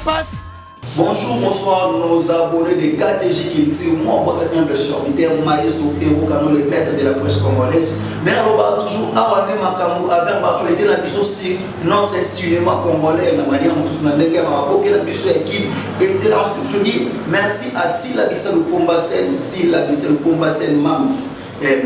passe? Bonjour, bonsoir nos abonnés de KTJ Culture. Moi, votre humble serviteur, maestro Héros Kano, le maître de la presse congolaise. Mais on va toujours avoir des makamou avec l'actualité dans sur notre cinéma congolais. La manière dont nous avons la mission équipe. Et je dis merci à Sila Bissalo Pombasen, Sila Bissalo Pombasen Mams.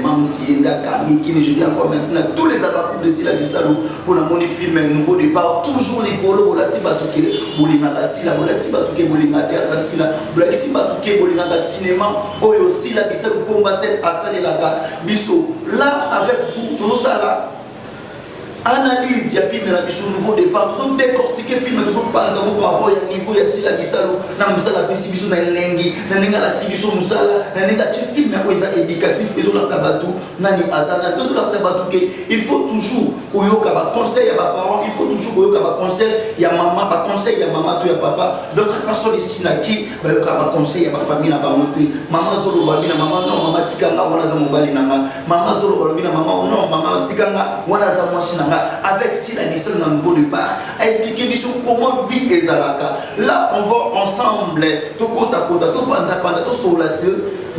Mam Sienda Kami, qui je dis encore merci à tous les abakous de Sila Bissalo pour la monnaie film un nouveau départ. Toujours les colos, Bolati Batouké, Bolingaka Sila, Bolati Batouké, Bolingaka Théâtre Sila, Bolati Batouké, Bolingaka Cinéma, Oyo Sila Bissalo Pombasen, Assane Laka, Bisso. Là, avec vous, tout ça là. Analyse ya film na biso nouveau départ tous décortiquer film tous panza par rapport ya niveau ya Sila Bissalo na musala pesi biso na lengi na ninga la biso musala na ninga ti film ya koza éducatif ezo la sabatu nani azana ezo la sabatu ke il faut toujours koyoka ba conseil ya ba parents il faut toujours koyoka ba conseil ya maman ba conseil ya maman to ya papa d'autres personnes ici na qui ba yoka ba conseil ya ba famille na ba moti maman zolo ba bina maman non maman tikanga wana za mobali nanga maman zolo ba bina maman non maman tikanga wana za mwashina avec Sila Bissalo dans nouveau départ à expliquer comment vivre les Alaka. Là on va ensemble tout côté à côté tout panda tout sur la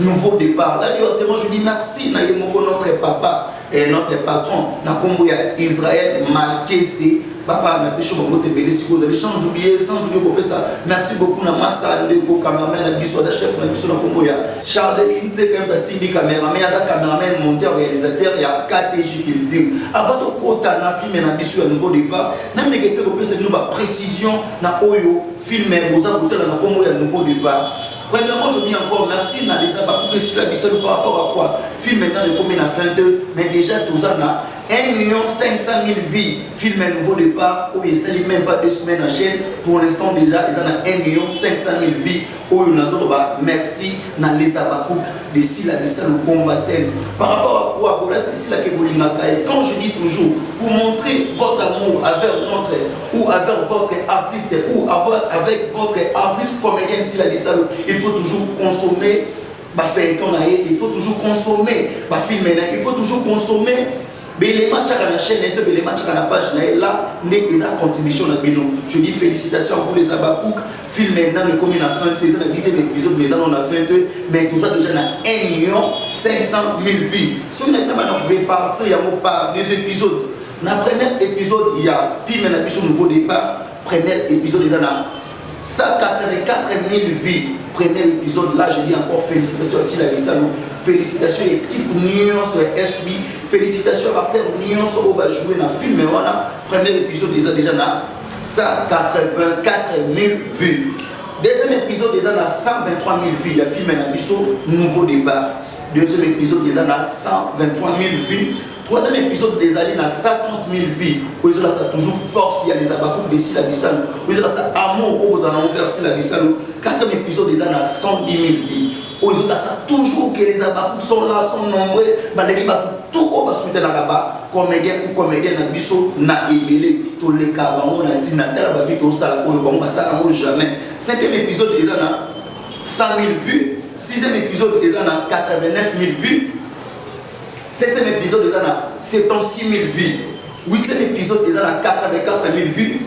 nouveau départ. Là je dis merci na notre papa et notre patron na Kombo ya Israël Makese. Papa, mais péché beaucoup te bénir si vous avez sans oublier ça. Merci beaucoup na master Ndeko cameraman na biso da chef na biso na Kombo ya Chardeline te comme ta simbi cameraman ya cameraman monteur réalisateur ya KTJ Culture. Avant de kota na film na biso ya nouveau départ, na meke pe ko pesa nous ba précision na oyo film boza kotela na Kombo ya nouveau départ. Premièrement, je dis encore merci na les abakous de Sila Bissalo par rapport à quoi film maintenant de combien à fin de mais déjà tout ça na 1 500 000 vies. Film un nouveau départ où il ne même pas 2 semaines à chaîne. Pour l'instant déjà, ils en ont 1 500 000 vies. Où il merci na les abakouk de Sila Bissalo Pombasen. Par rapport à quoi, quand je dis toujours, pour montrer votre amour avec notre ou avec votre artiste ou avec votre artiste comédien Sila Bissalo, il faut toujours consommer. Il faut toujours consommer. Il faut toujours consommer. Les matchs à la chaîne, les matchs à la page, là, n'est pas contribution à Bino. Je dis félicitations à vous les abakouk. Film maintenant, comme il a fait un 10e épisode, mais on a fait mais tout ça déjà dans 1 500 000 vies. Si on a réparti, il y a par 2 épisodes. Dans le premier épisode, il y a film un nouveau départ. Premier épisode, il y a 184 000 vies. Premier épisode, là, je dis encore félicitations à Sila Bissalo. Félicitations à l'équipe Nuance SB. Félicitations à l'acteur Nuance qui va jouer dans le film. Premier épisode, il y a déjà 184 000 vues. Deuxième épisode, il y a 123 000 vues. Il y a film un nouveau départ. Deuxième épisode, il y a 123 000 vues. Troisième épisode des années, il y a 130 000 vies. Où ils ont toujours force, il y a les abakouks de Sila Bissalo. Où ils ont amour, où ils ont envers Sila Bissalo. Quatrième épisode des années, 110 000 vies. Où ils ont toujours que les abakouks sont là, sont nombreux. Tout le monde va là-bas, comédien ou comédien na biso na ébélé. Tous les cas, on a dit, Nathalie va vite au salon, on va ça jamais. Cinquième épisode des années, 100 000 vues. Sixième épisode des années, 89 000 vues. Septième épisode des années 76 000 vues. Huitième épisode des années 84 000 vues.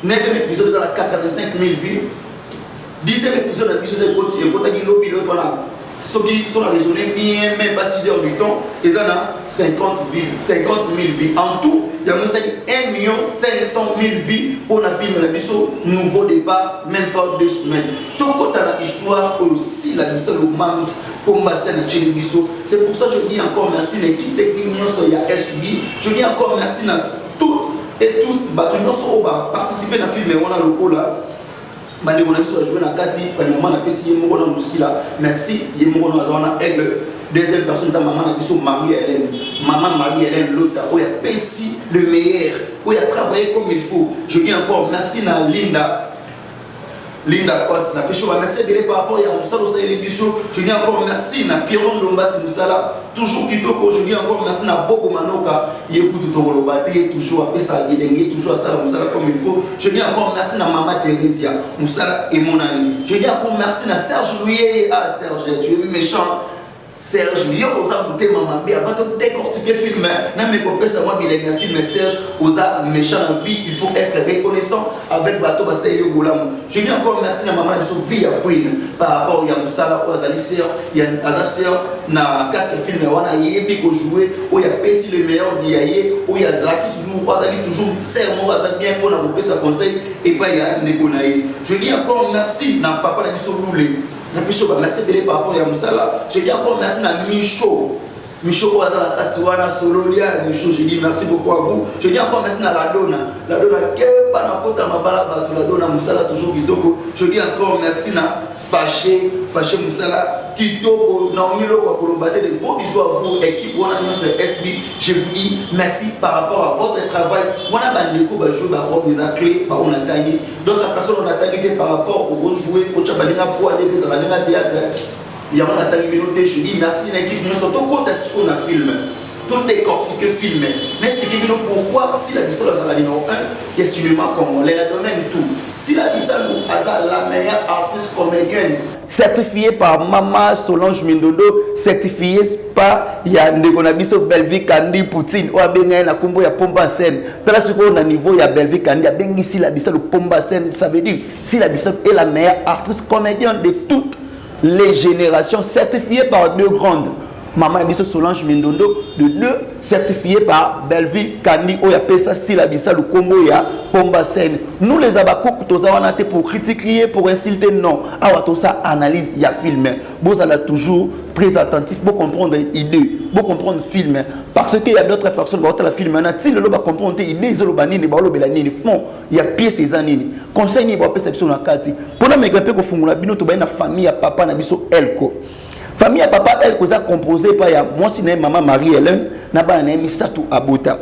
Neuvième épisode des années 85 000 vues. Dixième épisode de l'épisode de Côte ceux qui sont raisonnés bien, même pas 6 heures du temps, ils en ont 50 000 vies. En tout, il y a 1 500 000 vies pour la film la biso nouveau départ, même pas 2 semaines. Tout côté à l'histoire aussi la Bissalo Mams Pombasen à Bisso. C'est pour ça que je dis encore merci à l'équipe technique il y a SUB. Je dis encore merci à toutes et tous qui ont participé à la film et on a le coup là. On a joué dans Kati, premièrement, on a passé merci, Aigle. Deuxième personne, maman Marie-Hélène. Maman Marie-Hélène, l'autre, où il a passé le meilleur, où il a travaillé comme il faut. Je dis encore merci à Linda Cotte, merci par rapport à Moussala je dis encore merci à Pierron Dombas Moussala, toujours Kitoko, je dis encore merci à Bobo Manoka, il écoute tout le bâti, toujours à Pessa Bidengue, toujours à Sala Moussala comme il faut. Je dis encore merci à Maman Thérésia, Moussala et mon ami. Je dis encore merci à Serge Louis, Serge, tu es méchant. Serge, yo oza monté maman bien avant de décortiquer film, n'a même pas ça moi bilingue film Serge oza méchant en vie, il faut être reconnaissant avec bateau basé yo golam. Je dis encore merci à maman biso vie à Queen par rapport ya musala aux aliseur, ya azaseur na quatre film wana yebi ko jouer ou ya pesi le meilleur diaye ou ya zaki sulu azali toujours serment azali bien pour na couper sa conseil et pas ya nekonaye. Je dis encore merci na papa na biso Loulé. Merci par rapport à Moussala. Je dis encore merci à Michaud. Michaud Ouazala Tatuana Sololia. Michaud, je dis merci beaucoup à vous. Je dis encore merci à la Dona. La Dona, que par rapport à ma balaba, la Dona Moussala toujours Kitoko. Je dis encore merci à Fâché Moussala. Kitoko, Naomi Loko, pour le battre des gros bisous à vous. Équipe, on a mis sur SB. Je vous dis merci par rapport à votre travail. On a bandé ko ba jouer ba robe des clés, ba on a tangi. D'autres personnes on a tangi par rapport au rejouer, au chabaninga pour aller des théâtre. Il y a on a tangi minuté. Je dis merci l'équipe. Nous sommes au compte à ce qu'on a filmé. Tout décortiqué, filmé. Mais expliquez-nous pourquoi, si la Bissau est la numéro 1, il y a cinéma congolais, le domaine tout. Si la Bissau est la meilleure artiste comédienne, certifiée par Mama Solange Mindondo, certifiée par Yandegonabiso Belvi Kandi Poutine, ou à Bengaï na Kumbo ya Pomba Sen. Dans ce qu'on a niveau, il y a Belvi Kandi, il y a si la Bissau le Pomba Sen, ça veut dire si la Bissau est la meilleure artiste comédienne de toutes les générations, certifiée par deux grandes. Maman Biso Solange Mindondo, de deux, certifié par Belvi Kandi, ou ya Pesa Sila Bisa, le Congo ya Pomba Sen. Nous les abakouk, tous avons été pour critiquer, pour insulter, non. Alors, tout ça, analyse, il y a film. Vous allez toujours très attentif pour comprendre l'idée, pour comprendre le film. Parce qu'il y a d'autres personnes qui ont le film. Si le va comprendre l'idée, ils ont le fond, il y a pièces et années. Conseil, il y a perception dans le cadre. Pour nous, il y a une famille, papa, Nabiso Elko. Famille à papa elle cause composé par ya moi si maman Marie-Hélène na ba na Misatou Abota.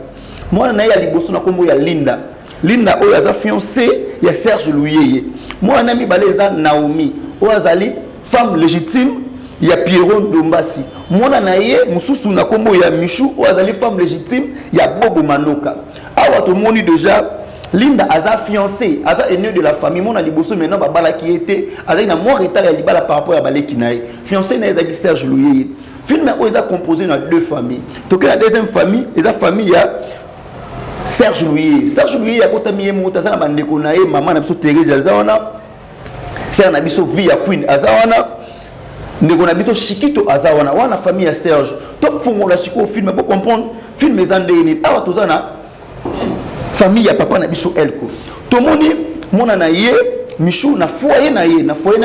Moi na ya liboso na kombo ya Linda. Linda oyo aza fiancée ya Serge Louyeye. Moi na mi baleza Naomi oyo azali femme légitime ya Pierron Dombasi. Moi na ye mususu na kombo ya Michou oyo azali femme légitime ya Bobo Manoka. Awa to moni déjà Linda aza fiancé, aza aîné de la famille. Mon aliboso maintenant babala qui était, aza na moi retard ya libala par rapport à balé kinae. Fiancé na ezaki Serge Louyeye. Film est composé dans deux familles. Donc la deuxième famille, la famille ya Serge Louyeye. Serge Louyeye a kota miye mota za na bandeko na ye maman na biso Thérèse azawana. Serge na biso vie ya Queen azawana. Ndeko na biso Chikito azawana. Wana famille ya Serge. Top fongola siko film pour comprendre film ezandeni. Awa tozana famille ya papa na biso Elko. Tomoni mona na ye Michou na foyer na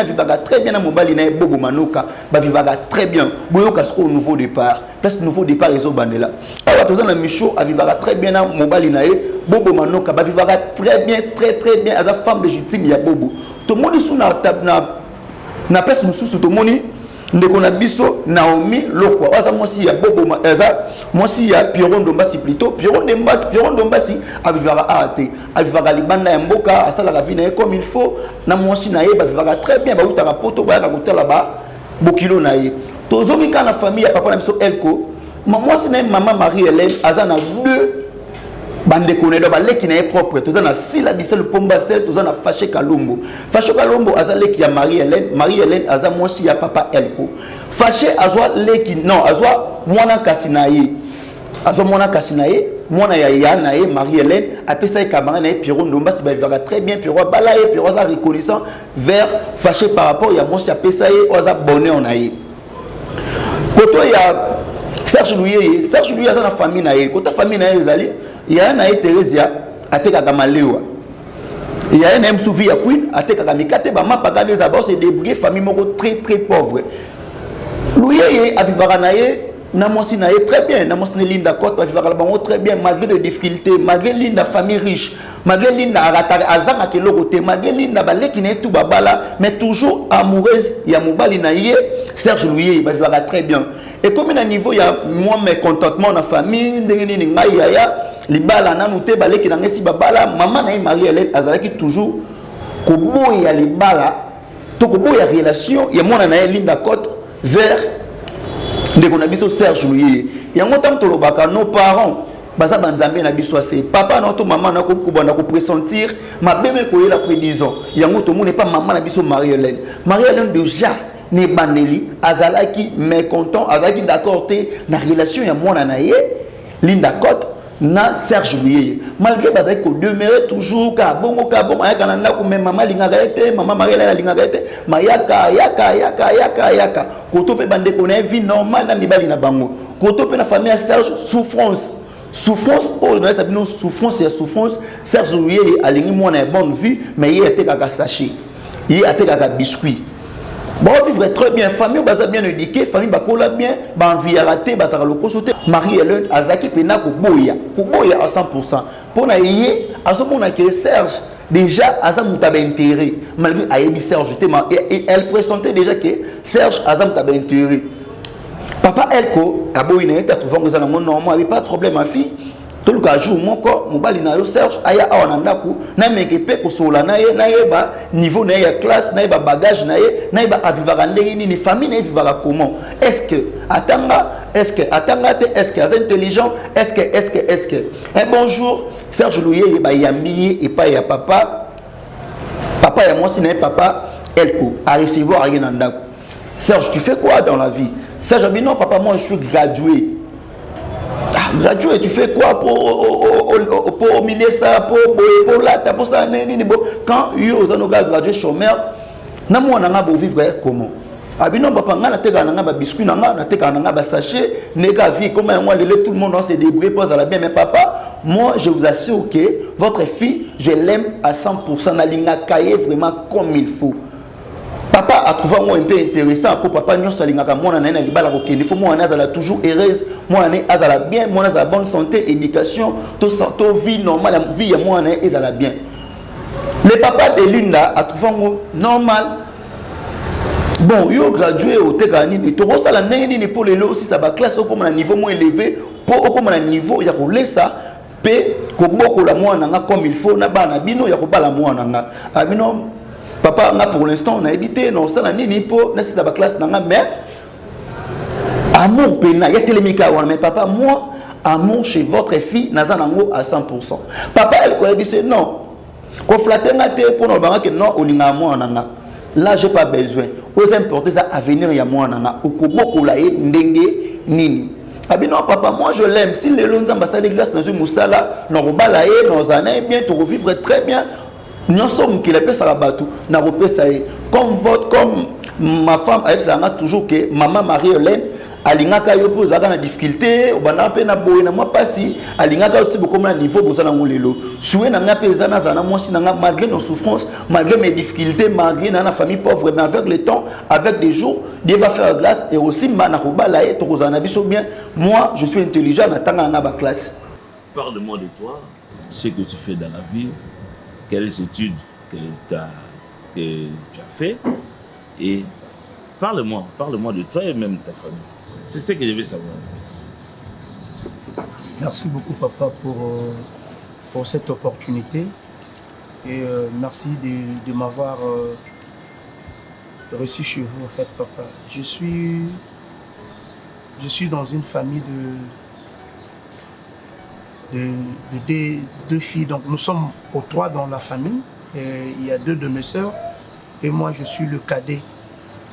vivaka très bien na mobali na Bobo Manoka ba vivaka très bien. Boyoka sko au nouveau départ. Place nouveau départ ezo bandela. Awa tozana Michou a vivaka très bien na mobali na Bobo Manoka ba vivaka très bien as a femme légitime ya Bobo. Tomoni sou na place mususu tomoni ndeko na biso Naomi Lokwa aza mosi ya Bobo aza mosi ya Pierron Dombasi plutôt Pierron Dombasi avivaka ate avivaka libanda ya mboka asala la vie na comme il faut na mosi na ye ba vivaka très bien ba utaka poto ba ka kotala ba bokilo na ye tozomi kana famille ya papa na biso Elko mosi na maman Marie-Hélène aza na deux bande connaît ba leki na propre tozana Sila Bisa le Pomba Sel tozana Fâché Kalombo aza leki ya Marie-Hélène aza mosi ya papa Elko Fâché azwa leki non azwa mwana kasinaye mwana ya yana ye Marie-Hélène apesa camarade na Pierron Dombasi ba vivaka très bien Pierron balaye Pierron aza reconnaissant vers Fâché par rapport ya mosi apesa ye aza bonheur na ye koto ya Serge Louyeye aza na famille na ye kota famille na ye ezali il y a une Thérèse a été Malewa. Il y a une Msouvi à Queen a été Kamikate Bama Paga des abords et débrouillé famille très pauvre. Louyeye a vivre Namonsi naye très bien, Namonsi Linda Côte a vivre très bien malgré les difficultés, malgré Linda famille riche, malgré Linda Azanga qui l'autre, malgré Linda Balé qui n'est tout babala, mais toujours amoureuse, il y a Moubali naye, Serge Louyeye va vivre très bien. Et comme à niveau il y a moi mes contentement dans la famille, libala nanuté balé qui n'angesi babala maman na Marie-Hélène azalaki toujours koboya libala to koboya relation ya mona na Linda Côte vers ndeko na biso Serge Louyeye yango tam to lobaka nos parents baza banzambe na biso assez papa na to maman na ko kubanda ko pressentir ma bébé ko yela près 10 ans yango to mona pas maman na biso Marie-Hélène déjà ne bandeli azalaki mécontent azalaki d'accord te na relation ya mwana na ye Linda Cote na Serge Luyeye malgré bazaki ko demeurer toujours ka bongo ayaka na ndako mais maman lingaka ete maman Mariela lingaka ete mayaka yaka koto pe bande ko na vie normale na mibali na bango koto pe na famille ya Serge souffrance oh na sabino souffrance Serge Luyeye alingi mwana ya bonne vie mais il était kaka sachet il était kaka biscuit. Bon, vivre très bien, famille baza bien éduquée, famille bakola bien, ba envie raté, ba sara loko sauter. Marie-Hélène azaki pena ko boya à 100%. Pour na yé, azomona que Serge déjà azam taba intérêt. Malgré ayebi Serge et elle pressentait déjà que Serge azam taba intérêt. Papa Elko aboyi na eta trouver ngo za ngo normal, avait pas de problème ma fille. Tout le cas jour moko mobali na yo Serge aya awana ndaku na mekepe ko sola na ye ba niveau na ya classe na ba bagage na ye ba avivaka ndenge ni famille na vivaka comment est-ce que intelligent est-ce que un bonjour Serge Luyeye ba yambi et pas ya papa ya moi si na papa Elko a recevoir rien na ndaku. Serge, tu fais quoi dans la vie? Serge a dit non papa, moi je suis gradué. Gradué, tu fais quoi pour miner ça, pour là, pour ça, quand il y a gradué chômeur, na moi on a beau vivre comment? Abino papa ngana teka na ba biscuit na teka na ba sachet, nega vie comment moi tout le monde dans ses débris pose à la bien mais papa, moi je vous assure que votre fille, je l'aime à 100%, na linga kaye vraiment comme il faut. Papa a trouvé moi un peu intéressant pour papa nous salinga moi na na libala ko kende faut moi na toujours heureuse moi na azala bien moi na bonne santé éducation to vie normale vie ya moi na ezala bien. Le papa de Linda a trouvé moi normal. Bon yo gradué au tekani ni to sala ndenge ni pour les lots aussi ça va classe comme un niveau moins élevé pour comme un niveau ya ko lesa pe ko boko la moi na comme il faut na bana bino ya ko bala moi na abino. Papa, pour l'instant, on a évité, non, ça n'a ni pour, n'est-ce pas, la classe, mais amour, il y a télémica, mais papa, moi, amour chez votre fille, n'a pas à 100%. Papa, elle dit, non, qu'on flatte pour nous, que non, on a moi, là, j'ai pas besoin. Aux importés à venir, il y a moi, ou beaucoup la ndengue, nini. Ah bien non, papa, moi je l'aime. Si les longs ambassades de glace dans une moussala, nous rebalaye, nous années, bien, tu revivre très bien. Nous sommes qui les pèsent à la bateau, n'a repé ça comme ma femme a toujours que maman Marie-Hélène alingaka yo pose na difficulté au bana pe na boye na moi pasi alingaka yo tibo comme un niveau bozana ngolelo soué na nga pesa na zana moi si na malgré nos souffrances malgré mes difficultés malgré na famille pauvre mais avec le temps avec des jours Dieu va faire grâce et aussi mana ko balaye to kozana biso bien moi je suis intelligent na tanga na ba classe. Parle-moi de toi, ce que tu fais dans la vie. Quelles études que tu as fait et parle-moi de toi et même de ta famille. C'est ce que je veux savoir. Merci beaucoup papa pour cette opportunité et merci de m'avoir reçu chez vous en fait papa. Je suis dans une famille de deux filles. Donc nous sommes aux trois dans la famille. Et il y a deux de mes sœurs et moi je suis le cadet.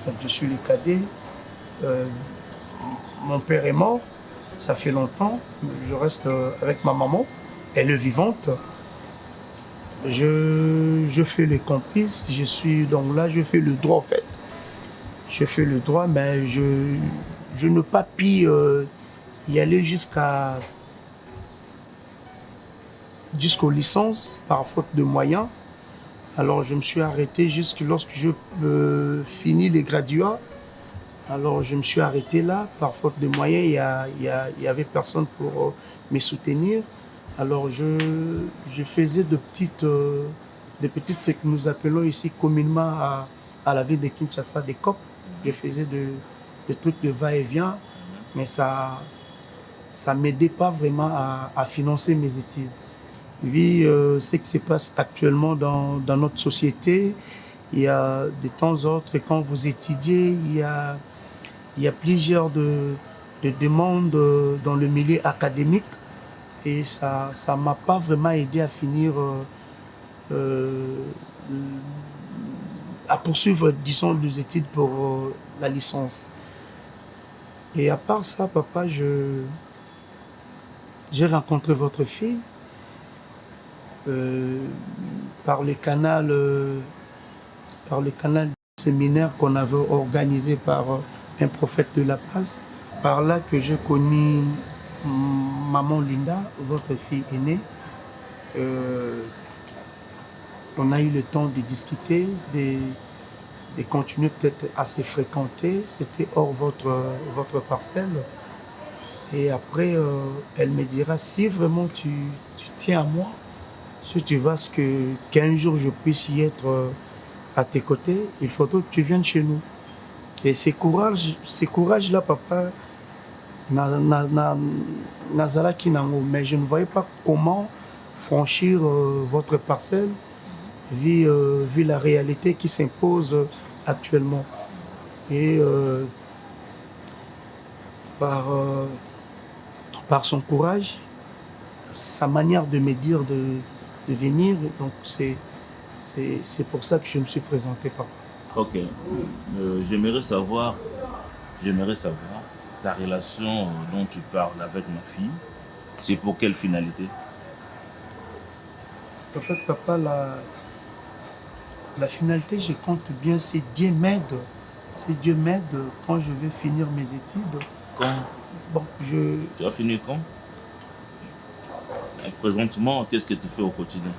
Donc, je suis le cadet. Mon père est mort, ça fait longtemps. Je reste avec ma maman. Elle est vivante. Je fais les complices. Donc là, je fais le droit en fait. Je fais le droit, mais je ne pas pu y aller jusqu'aux licences par faute de moyens. Alors je me suis arrêté jusque lorsque je finis les graduats. Alors je me suis arrêté là par faute de moyens. Il y avait personne pour me soutenir. Alors je faisais de petites ce que nous appelons ici communément à la ville de Kinshasa des COP. Je faisais des trucs de va-et-vient, mais ça m'aidait pas vraiment à financer mes études. Vu ce qui se passe actuellement dans notre société, il y a de temps en temps, quand vous étudiez, il y a plusieurs de demandes dans le milieu académique et ça m'a pas vraiment aidé à finir à poursuivre, disons, des études pour la licence. Et à part ça, papa, j'ai rencontré votre fille par le canal séminaire qu'on avait organisé par un prophète de la passe. Par là que j'ai connu maman Linda, votre fille aînée. On a eu le temps de discuter, de continuer peut-être à se fréquenter. C'était hors votre parcelle. Et après, elle me dira, si vraiment tu tiens à moi, si tu veux qu'un jour je puisse y être à tes côtés, il faudrait que tu viennes chez nous. Et ces courages-là, papa, Nazala Kinango, mais je ne voyais pas comment franchir votre parcelle vu la réalité qui s'impose actuellement. Et par son courage, sa manière de me dire de venir, donc c'est pour ça que je me suis présenté, papa. Ok. J'aimerais savoir ta relation dont tu parles avec ma fille. C'est pour quelle finalité? En fait, papa, la finalité, je compte bien, c'est Dieu m'aide. Si Dieu m'aide quand je vais finir mes études. Quand? Bon, Tu as fini quand? Présentement, qu'est-ce que tu fais au quotidien?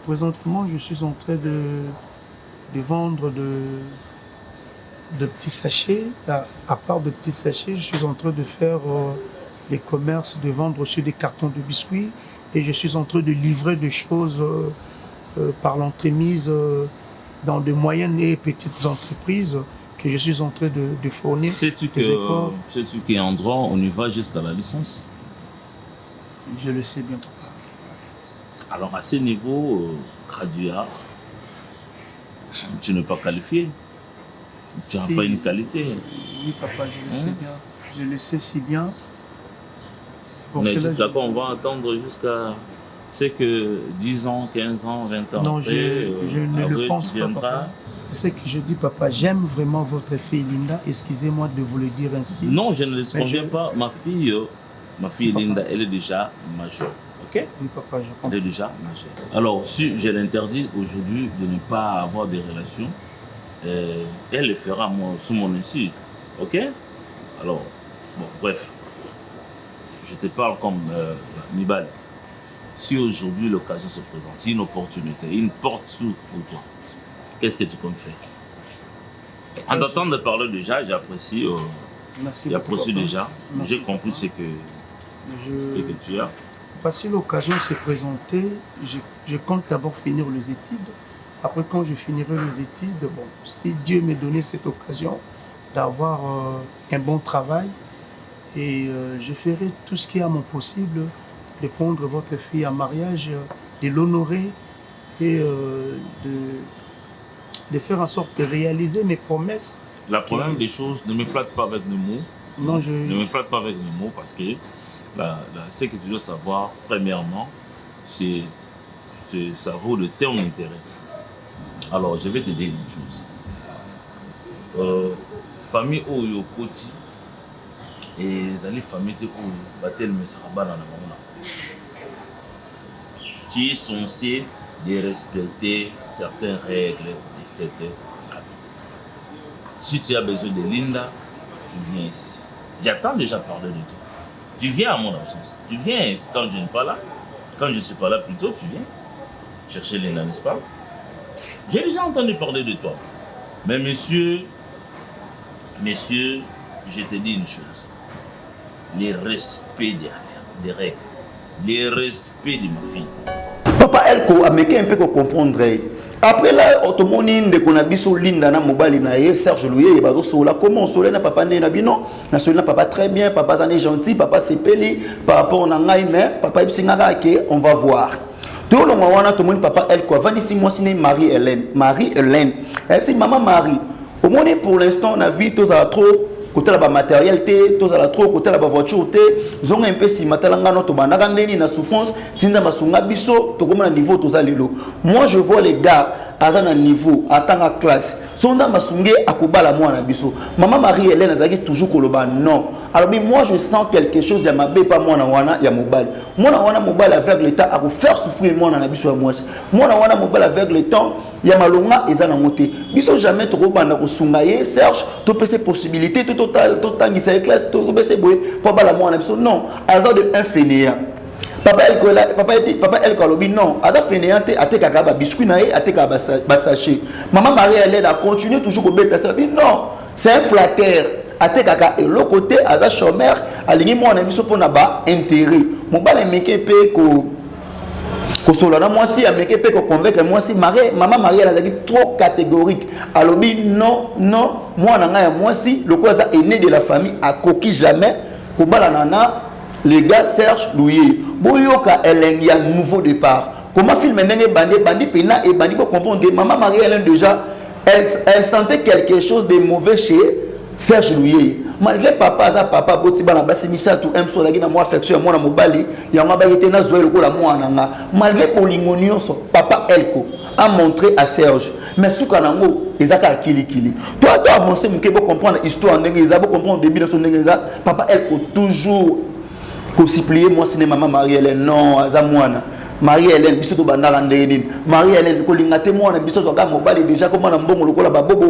Présentement, je suis en train de vendre de petits sachets. À part de petits sachets, je suis en train de faire les commerces, de vendre aussi des cartons de biscuits. Et je suis en train de livrer des choses par l'entremise dans de moyennes et petites entreprises que je suis en train de fournir. Sais-tu qu'en droit, on y va jusqu'à la licence? Je le sais bien, papa. Alors, à ce niveau, graduat, tu n'es pas qualifié. Tu n'as pas une qualité. Oui, papa, je le sais bien. Je le sais si bien. Mais jusqu'à quand on va attendre jusqu'à... C'est que 10 ans, 15 ans, 20 ans non, après, je ne le pense pas, papa. C'est ce que je dis, papa. J'aime vraiment votre fille Linda. Excusez-moi de vous le dire ainsi. Non, je ne le conviens pas. Ma fille Linda, elle est déjà majeure. Ok? Oui, papa, je comprends. Elle est déjà majeure. Alors, si je l'interdis aujourd'hui de ne pas avoir des relations, elle le fera sous mon insu. Ok? Alors, bon, bref. Je te parle comme Nibal. Si aujourd'hui l'occasion se présente, une opportunité, une porte s'ouvre pour toi, qu'est-ce que tu comptes faire? En t'entendant de parler déjà, j'apprécie. J'apprécie déjà. J'ai compris ce que tu as. Si l'occasion s'est présentée, je compte d'abord finir les études. Après, quand je finirai les études, bon, si Dieu me donnait cette occasion d'avoir un bon travail, et je ferai tout ce qui est à mon possible de prendre votre fille en mariage, de l'honorer et de faire en sorte de réaliser mes promesses. La première des choses, ne me flatte pas avec les mots. Non, Ne me flatte pas avec les mots parce que ce que tu dois savoir, premièrement, ça vaut de ton intérêt. Alors, je vais te dire une chose. Famille Oyo Koti et les familles Oyo Batel Mesaraba dans la maman. Tu es censé de respecter certaines règles de cette famille. Si tu as besoin de Linda, tu viens ici. J'attends déjà parler de toi. Tu viens à mon absence. Tu viens quand je ne suis pas là. Quand je ne suis pas là plutôt, tu viens chercher Linda, n'est-ce pas? J'ai déjà entendu parler de toi. Mais messieurs, je te dis une chose. Le respect des règles. Le respect de ma fille. Papa Elko a meké un peu comprendre. Après là, automoni ndeko na biso Linda na mobali na ye Serge Louye bazo sola comment sola na papa na bino na sola papa très bien, papa zané gentil, papa sepeli par rapport na ngai mais papa ibsinga ke on va voir. Tout le monde a tout le monde papa Elko avant ici moi c'est Marie-Hélène. Elle c'est maman Marie. Au moins pour l'instant on a vu tous à trop côté la matériel té tous à la trop côté la voiture té zonga un peu si matalanga no to banaka ndeni na souffrance tinda basunga biso to comme na niveau tous à lelo. Moi je vois les gars à un niveau à tant classe sonda masungé akobala mwana biso maman Marie-Hélène azaki toujours koloba non alors moi je sens quelque chose ya mabe pas mwana wana ya mobali mwana wana mobali avec le temps ako faire souffrir mwana na biso ya mwasi mwana wana mobali avec le temps ya malonga eza na moté biso jamais tokobanda kosunga ye Serge to pese possibilité to tangisa classe to pese boye pour bala mwana biso non azar de un fainéant papa elle kolobi non ada fainéant te atekaka ba biscuit na ye ateka ba sachet maman Marie-Hélène a continué toujours ko beta ça non c'est un flatteur atekaka et l'autre côté aza chômeur alingi mwana biso pona ba intérêt mobala meke pe ko solo na moi si ameke pe ko convaincre moi si maman Marie-Hélène a dit trop catégorique alobi non moi na nga moi si le quoi ça est né de la famille a coquille jamais ko bala nana les gars Serge Louye boyoka eleng ya nouveau départ comment film ndenge bandi pena et bandi pour comprendre que maman Marie-Hélène déjà elle sentait quelque chose de mauvais chez Serge Louye malgré papa boti bana basi misatu emso lagi na moi affection moi na mobali ya ngaba yete na zoé lokola moi nanga malgré polingonio so papa Elko a montré à Serge mais souka nango ezaka kili toi avancer muke bo comprendre histoire ndenge ezabo comprendre début de son ndenge papa Elko toujours ko supplier moi cinéma maman Marie-Hélène non aza mwana Marie-Hélène biso to bandaka ndenge Marie-Hélène ko linga te mwana biso to ka mobali déjà comment na mbongo lokola babobo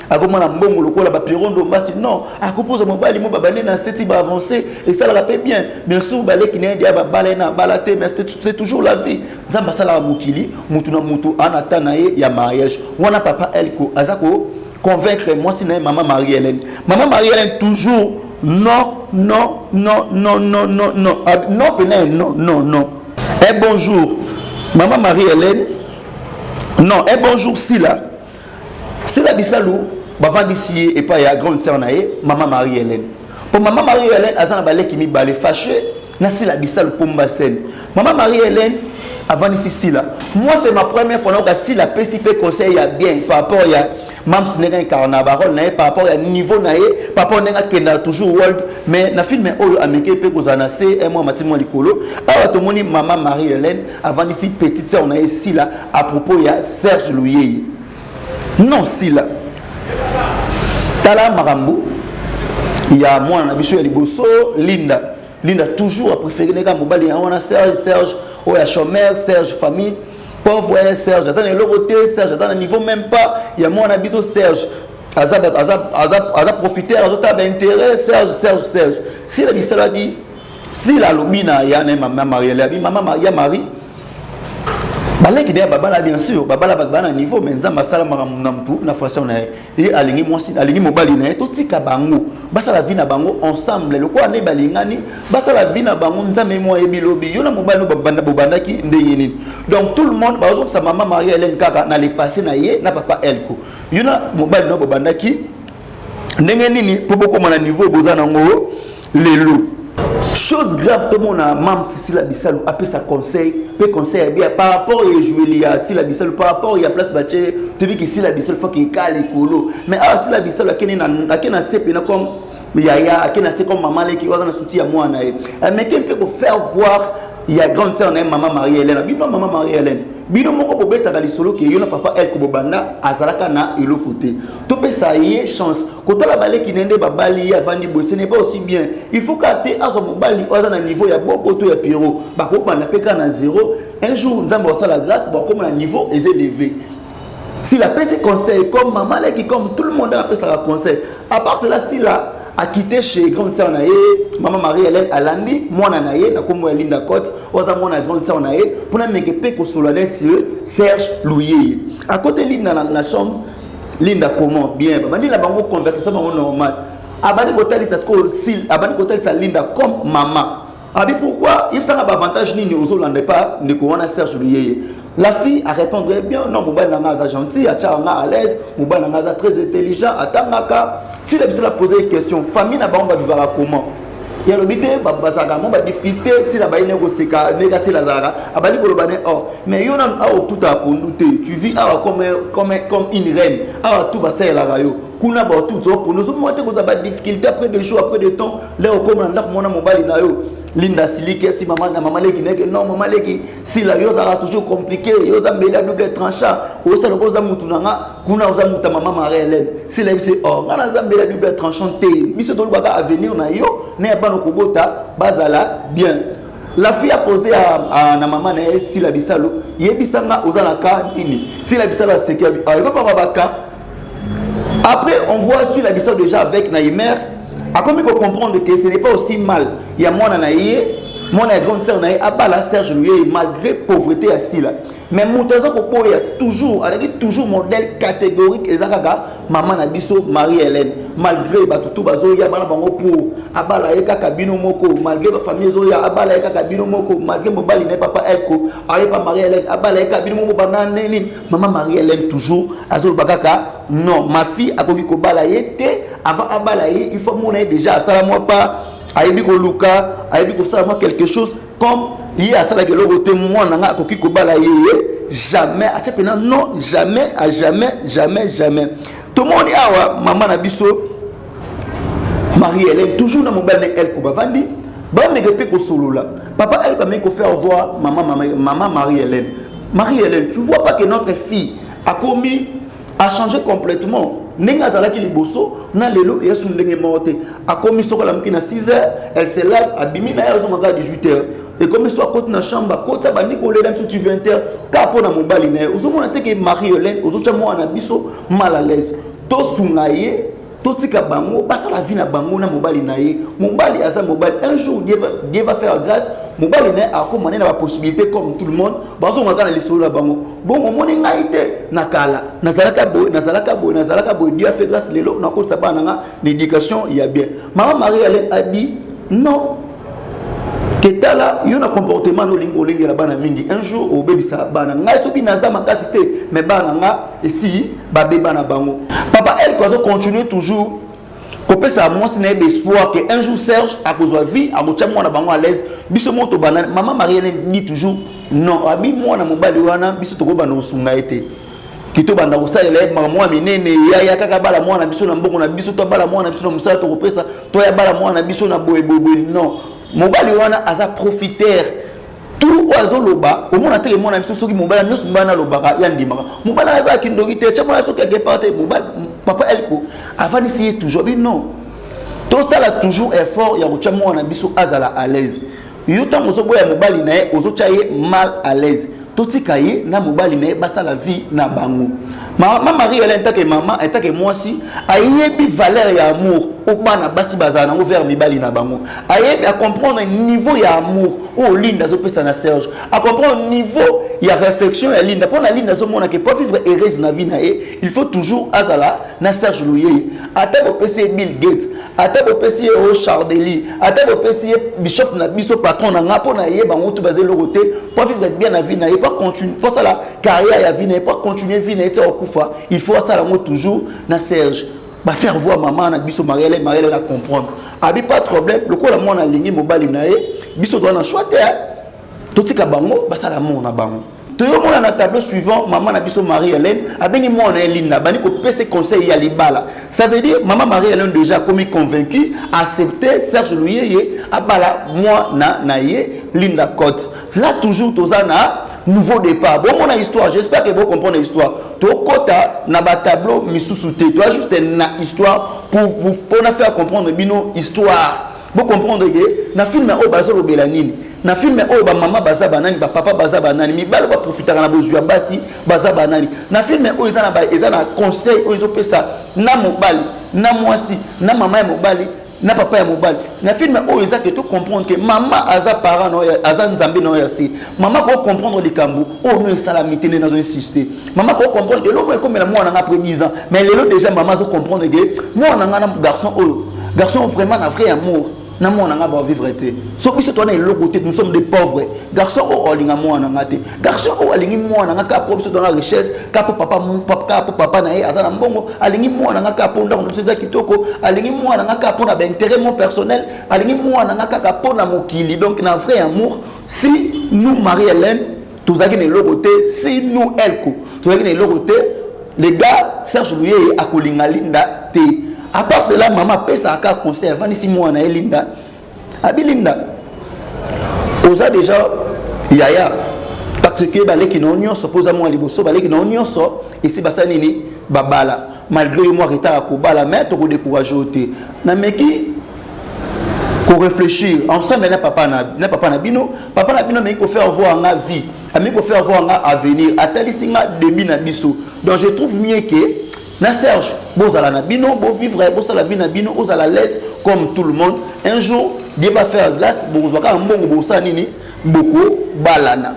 akoma na mbongo lokola ba pirondo basi non akopose mobali mo babale na seti ba avancer et ça la paix bien sûr balé ki ndia ba balé na balate mais c'est toujours la vie nzamba sala mukili mutu na mutu anata na ye ya mariage wana papa Elko azako convaincre moi si na maman Marie-Hélène toujours non et bonjour maman Marie-Hélène non et bonjour Sila Bissalou bavandisi et pas ya grande sœur nae maman Marie-Hélène pour maman Marie-Hélène azana balé qui mi balé fâché na Sila Bissalou pomba scène maman Marie-Hélène avant ici Sila moi c'est ma première fois que Sila PCP conseil ya bien par rapport ya mam sinega carnaval nae par rapport ya niveau nae par rapport nenga kenda toujours world mais na film oyo ameke pe kozana c'est un mois matimo likolo awa to moni maman Marie-Hélène avant ici petite sœur nae Sila à propos ya Serge Louye non Sila tala marambo il y a moi na biso ya liboso Linda toujours a préféré nega mobali ya wana Serge oya chômeur Serge famille pauvre Serge attends le côté Serge attends niveau même pas il y a moi na biso Serge aza profiter azota ba intérêt Serge si la bisala dit si la lobina ya na maman Marie-Hélène maman Marie balaki de babala bien sûr babala bana niveau mais nzamba sala makamnamtu na façon na et alingi mwasi alingi mobali na to tika bango basala vie na bango ensemble le quoi ne balingani basala vie na bango nzambe mo ebilobi yo na mobali bobanda ki ndenge nini donc tout le monde par exemple sa maman Marie-Hélène kaka na le passé na ye na papa Elko yo na mobali no bobanda ki ndenge nini po boko na niveau bozana ngo lelo chose grave tout le monde a mam Sila Bissalou a sa conseil bien par rapport à jouer à Sila Bissalou par rapport à place baché tu dis que Sila Bissalou faut qu'il cale écolo mais à Sila Bissalou akena sepena comme yaya akena c'est comme maman qui va dans soutien à moi na mais qui peut faire voir il y a grande sœur maman Marie-Hélène bino maman Marie-Hélène bino moko bobeta ka lisolo ke yo na papa Elko bobanda azalaka na elo côté to pe ça y chance kota la balé ki nende babali avandi bo ce n'est pas aussi bien il faut qu'até azo mobali oza na niveau ya boko to ya piro ba ko banda peka na zéro un jour nzambo sa la grâce ba ko na niveau est élevé si la paix conseil comme maman là qui comme tout le monde a appelé ça conseil à part cela si là a quitté chez grande sœur nae maman Marie-Hélène alandi mwana nae na komo Linda Cote oza mwana grande sœur nae pour na mekepe ko solane sur Serge Louye à côté Linda dans la chambre Linda comment bien bandi la bango conversation bango normal abandi hôtel ça ko sil abandi hôtel ça Linda comme maman abi pourquoi il ça a avantage nini aux Hollandais pas ne ko wana Serge Louye la fille a répondu bien non mobile nanga gentil a changa à l'aise mobile nanga très intelligent atangaka si la personne a posé une question famille na ba vivre comment il y a le bité bazaka mo ba difficulté si la ba ine ko seka nega si la zara abali ko lobane or mais yo na tout a conduite tu vis comme une reine tout ba ça la rayo kuna ba tout so pour nous mo te ko za ba difficulté après 2 jours après de temps là au comme na mona mobile na yo Linda Silike si maman leki nek non maman leki si la yo ça toujours compliqué yo za mbela double tranchant o ça le koza mutu nanga kuna oza muta maman Marie-Hélène si la c'est oh ngana za mbela double tranchant te biso to baka avenir na yo ne ba no kobota bazala bien. La fille a posé à na maman na si la bisalo yebisanga oza na ka nini si la bisalo c'est que après on voit si la bisalo déjà avec Naïmer. A comme il faut comprendre que ce n'est pas aussi mal. Il y a moi naïe, mon grande sœur naïe, abala Serge Louye malgré pauvreté assis là. Mais Moutazo Popo il y a toujours, avec toujours modèle catégorique ezakaka maman nabiso Marie-Hélène malgré batutu bazoya bala bango pour abala eka kabino moko malgré ba famille zoya abala eka kabino moko malgré mobali n'est papa elko aye pas Marie-Hélène abala eka kabino moko banane nini maman Marie-Hélène toujours azol bakaka non ma fille a koki ko bala yete avant abala ye il faut mon déjà ça la moi pas ayebi ko luka ayebi ko ça moi quelque chose comme il y a ça là que le côté moi nanga koki ko bala ye jamais à chaque non jamais à jamais tout le monde awa maman na biso Marie-Hélène toujours dans mon belle elle ko bavandi ba me gete ko solo là papa elle quand même ko faire voir maman Marie-Hélène tu vois pas que notre fille a changé complètement. Nenga zalaki liboso na lelo yesu ndenge morte a commis sokola mkina 6h elle se lève abimi na yazo manga 18h et comme soit côté na chambre côté bandi ko leda sur 20h ka pona mobali na ozo mona te ke Marie-Hélène ozo cha mwana biso mal à l'aise to sungaye to tika bango basa la vie na bango na mobali na ye mobali aza mobali un jour Dieu va faire grâce mobali na akomane na ba possibilité comme tout le monde bazo ngaka na lisolo la bango bon moni ngaite nakala nazalaka boy Dieu a fait grâce lelo na ko sabana nga l'éducation il y a bien maman Marie-Hélène a dit non que tala yo na comportement no lingo lingi la bana mingi un jour au bébé ça bana ngai soki naza makasité mais bana nga ici ba bébé na bango papa elle quoi continuer toujours Copé ça moi c'est un espoir que un jour Serge a besoin de vie a mocha moi na bango à l'aise biso moto banane maman Marie-Hélène dit toujours non abi moi na mobali wana biso to ko bana osunga été kito banda ko salela maman minene ya kaka bala moi na biso na mbongo na biso to bala moi na biso na musala to kopesa to ya bala moi na biso na boye non mobali wana aza profiter tout oiseau loba au monde tele mona biso soki mobali nyos mbana lobaka ya ndimaka mobali aza kindoki te chama so quelque part mobali papa elko avant d'essayer toujours mais non tout ça là toujours effort ya kocha mwana biso azala à l'aise yuta mozo boya mobali na ye ozo chaye mal à l'aise totika ye na mobali na ye basa la vie na bango maman Marie-Hélène tant que maman et tant que moi aussi ayebi valeur ya amour au bana basi bazana ngo vers mibali na bango ayebi à comprendre niveau ya amour au linda zo pesa na Serge à comprendre niveau ya réflexion ya linda pour na linda zo mona que pour vivre heureuse na vie na ye il faut toujours azala na Serge Louye ata bo pesa Bill Gates ata bo pesa au Chardeli ata bo pesa bishop na biso patron na nga pour na ye bango tout basé le côté pour vivre bien na vie na ye pas continuer pour ça la carrière ya vie na pas continuer vie na il faut ça la toujours na Serge ba faire voir maman na biso Marie-Hélène la comprendre abi pas de problème le ko la mona lingi mobali na ye biso doit na choiter totika bango ba ça la mona bango to yo mona na tableau suivant maman na biso Marie-Hélène abengi mona Elinda bani ko pese conseil ya libala ça veut dire maman Marie-Hélène déjà comme convaincue accepter Serge Louye abala moi na ye Linda Cote là toujours tozana nouveau départ bon mon histoire j'espère que vous comprenez l'histoire to kota na ba tableau misusu te toi juste na histoire pour na faire comprendre bino histoire vous comprendre que na film o bazolo belanini na film o ba maman baza banani ba papa baza banani mi balo ba profiter na bozwa basi baza banani na film o eza na conseil o ezo pesa na mobali na mwasi na mama ya mobali na papa ya mobali na film o eza que tu comprendre que maman aza parent no aza nzambe no yasi maman ko comprendre les kambu o no salamité na zo insister maman ko comprendre que l'homme comme la mwana après 10 ans mais lelo déjà maman zo comprendre que mwana nga na garçon vraiment na vrai amour na mwana nga ba vivre te so biso to na le côté nous sommes des pauvres garçon o olinga mwana nga te garçon o alingi mwana nga ka pour biso dans la richesse ka pour papa na ye azana mbongo alingi mwana nga ka pour ndako noseza kitoko alingi mwana nga ka pour na intérêt mon personnel alingi mwana nga ka pour na mokili donc na vrai amour si nous Marie-Hélène tozaki na le côté si nous elko tozaki na le côté les gars Serge Louye akolinga linda te. À part cela, maman pèse à 4 conseils. Avant ici, moi, on a Linda. Abi Linda. oza déjà yaya parce que baleki na nyonso poza moi liboso baleki na nyonso ici basa nini babala malgré moi retard ko bala mais to ko décourager oté na meki ko réfléchir ensemble na papa na bino mais il faut faire voir nga vie ami ko faire voir nga avenir atali singa demi na biso donc je trouve mieux que na Serge bozala na bino bo vivre bo la vie na bino ozala l'aise comme tout le monde un jour Dieu va faire grâce bozwaka mbongo bosa nini beaucoup balana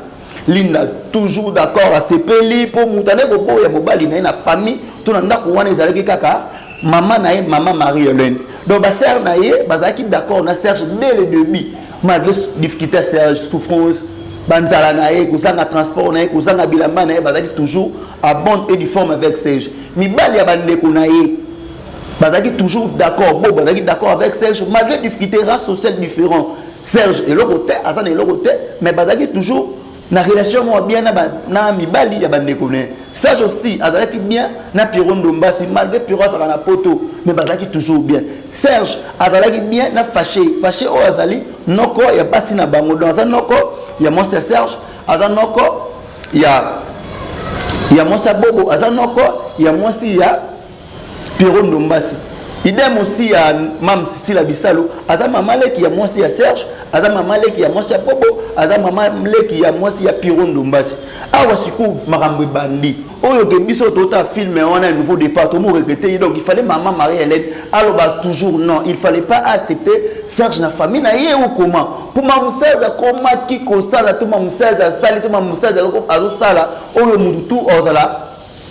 Linda toujours d'accord à sepeli pour mutane bobo ya mobali na na famille tout na ndako wana ezalaki kaka maman Marie-Hélène donc ba sœur na ye bazaki d'accord na Serge dès le début malgré difficulté Serge souffrance banzala na ye kozanga transport na ye kozanga bilamba na ye bazaki toujours à bonne et uniforme avec Serge mibali ya bandeko na ye bazaki toujours d'accord bon bazaki d'accord avec Serge malgré difficulté race sociale différent Serge et l'autre côté azan et l'autre côté mais bazaki toujours na relation moi bien na mibali ya bandeko na Serge aussi azalaki bien na Pierrot Ndombasi malgré Pierrot azala na poto mais bazaki toujours bien Serge azalaki bien na fâché o azali noko ya basi na bango dans un noko ya moi c'est Serge azan noko ya moi ça bobo azan noko ya moi si ya Pierrot Ndombasi idem aussi ya mam Sisila Bisalo azan mamaleki ya moi si ya Serge azan mamaleki ya moi si ya bobo azan mamaleki ya moi si ya Pierrot Ndombasi awa siku makambo bandi oyo ke biso tota film on a un nouveau départ tout le monde répéter donc il fallait maman Marie-Hélène alors toujours non il fallait pas accepter Serge na famille na ye ou comment pour ma mseza comment qui kosala tout ma mseza sali tout ma mseza ko azo sala oyo mutu ozala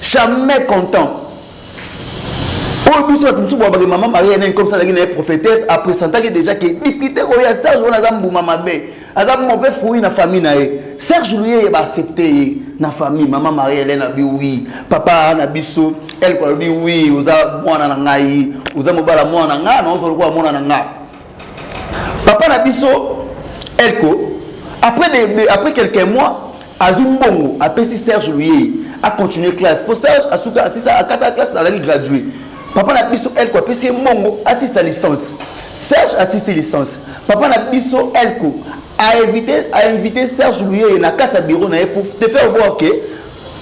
jamais content oyo biso tumsu bo ba maman Marie-Hélène comme ça la guine prophétesse après sentait déjà que difficulté ko ya Serge on a zambuma mabe azam mauvais fruit na famille na ye Serge lui ba accepter na famille maman Marie-Hélène a dit oui papa na biso elle ko dit oui oza mwana na ngai oza mobala mwana nga na ozo ko mwana na nga papa na biso elle ko après quelques mois azumbongo après si Serge lui a continué classe pour Serge asuka asisa a 4 classe à la gradué papa na biso elle ko après si mbongo assiste licence Serge assiste licence papa na biso elle ko a invité Serge Louye na casa bureau na pour te faire voir que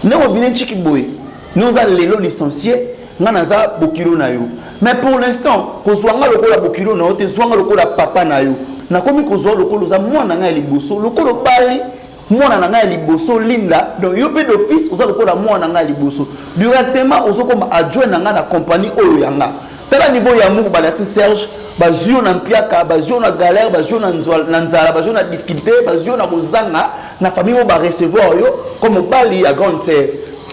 nous venons de Chikiboy nous allons les licenciés nous avons bokilo na yo mais pour l'instant ko zwanga lokola bokilo na yo te zwanga lokola papa na yo na komi ko zwa lokolo za mwana nga liboso lokolo bali mwana nga liboso linda donc yo pe d'office oza lokola mwana nga liboso directement ozokoma adjoint nga na compagnie oyo yanga tala niveau ya mungu balati Serge bazio na mpiaka bazio na galère bazio na nzala bazio na difficulté bazio na kozanga na famille ba recevoir yo comme bali ya grande sœur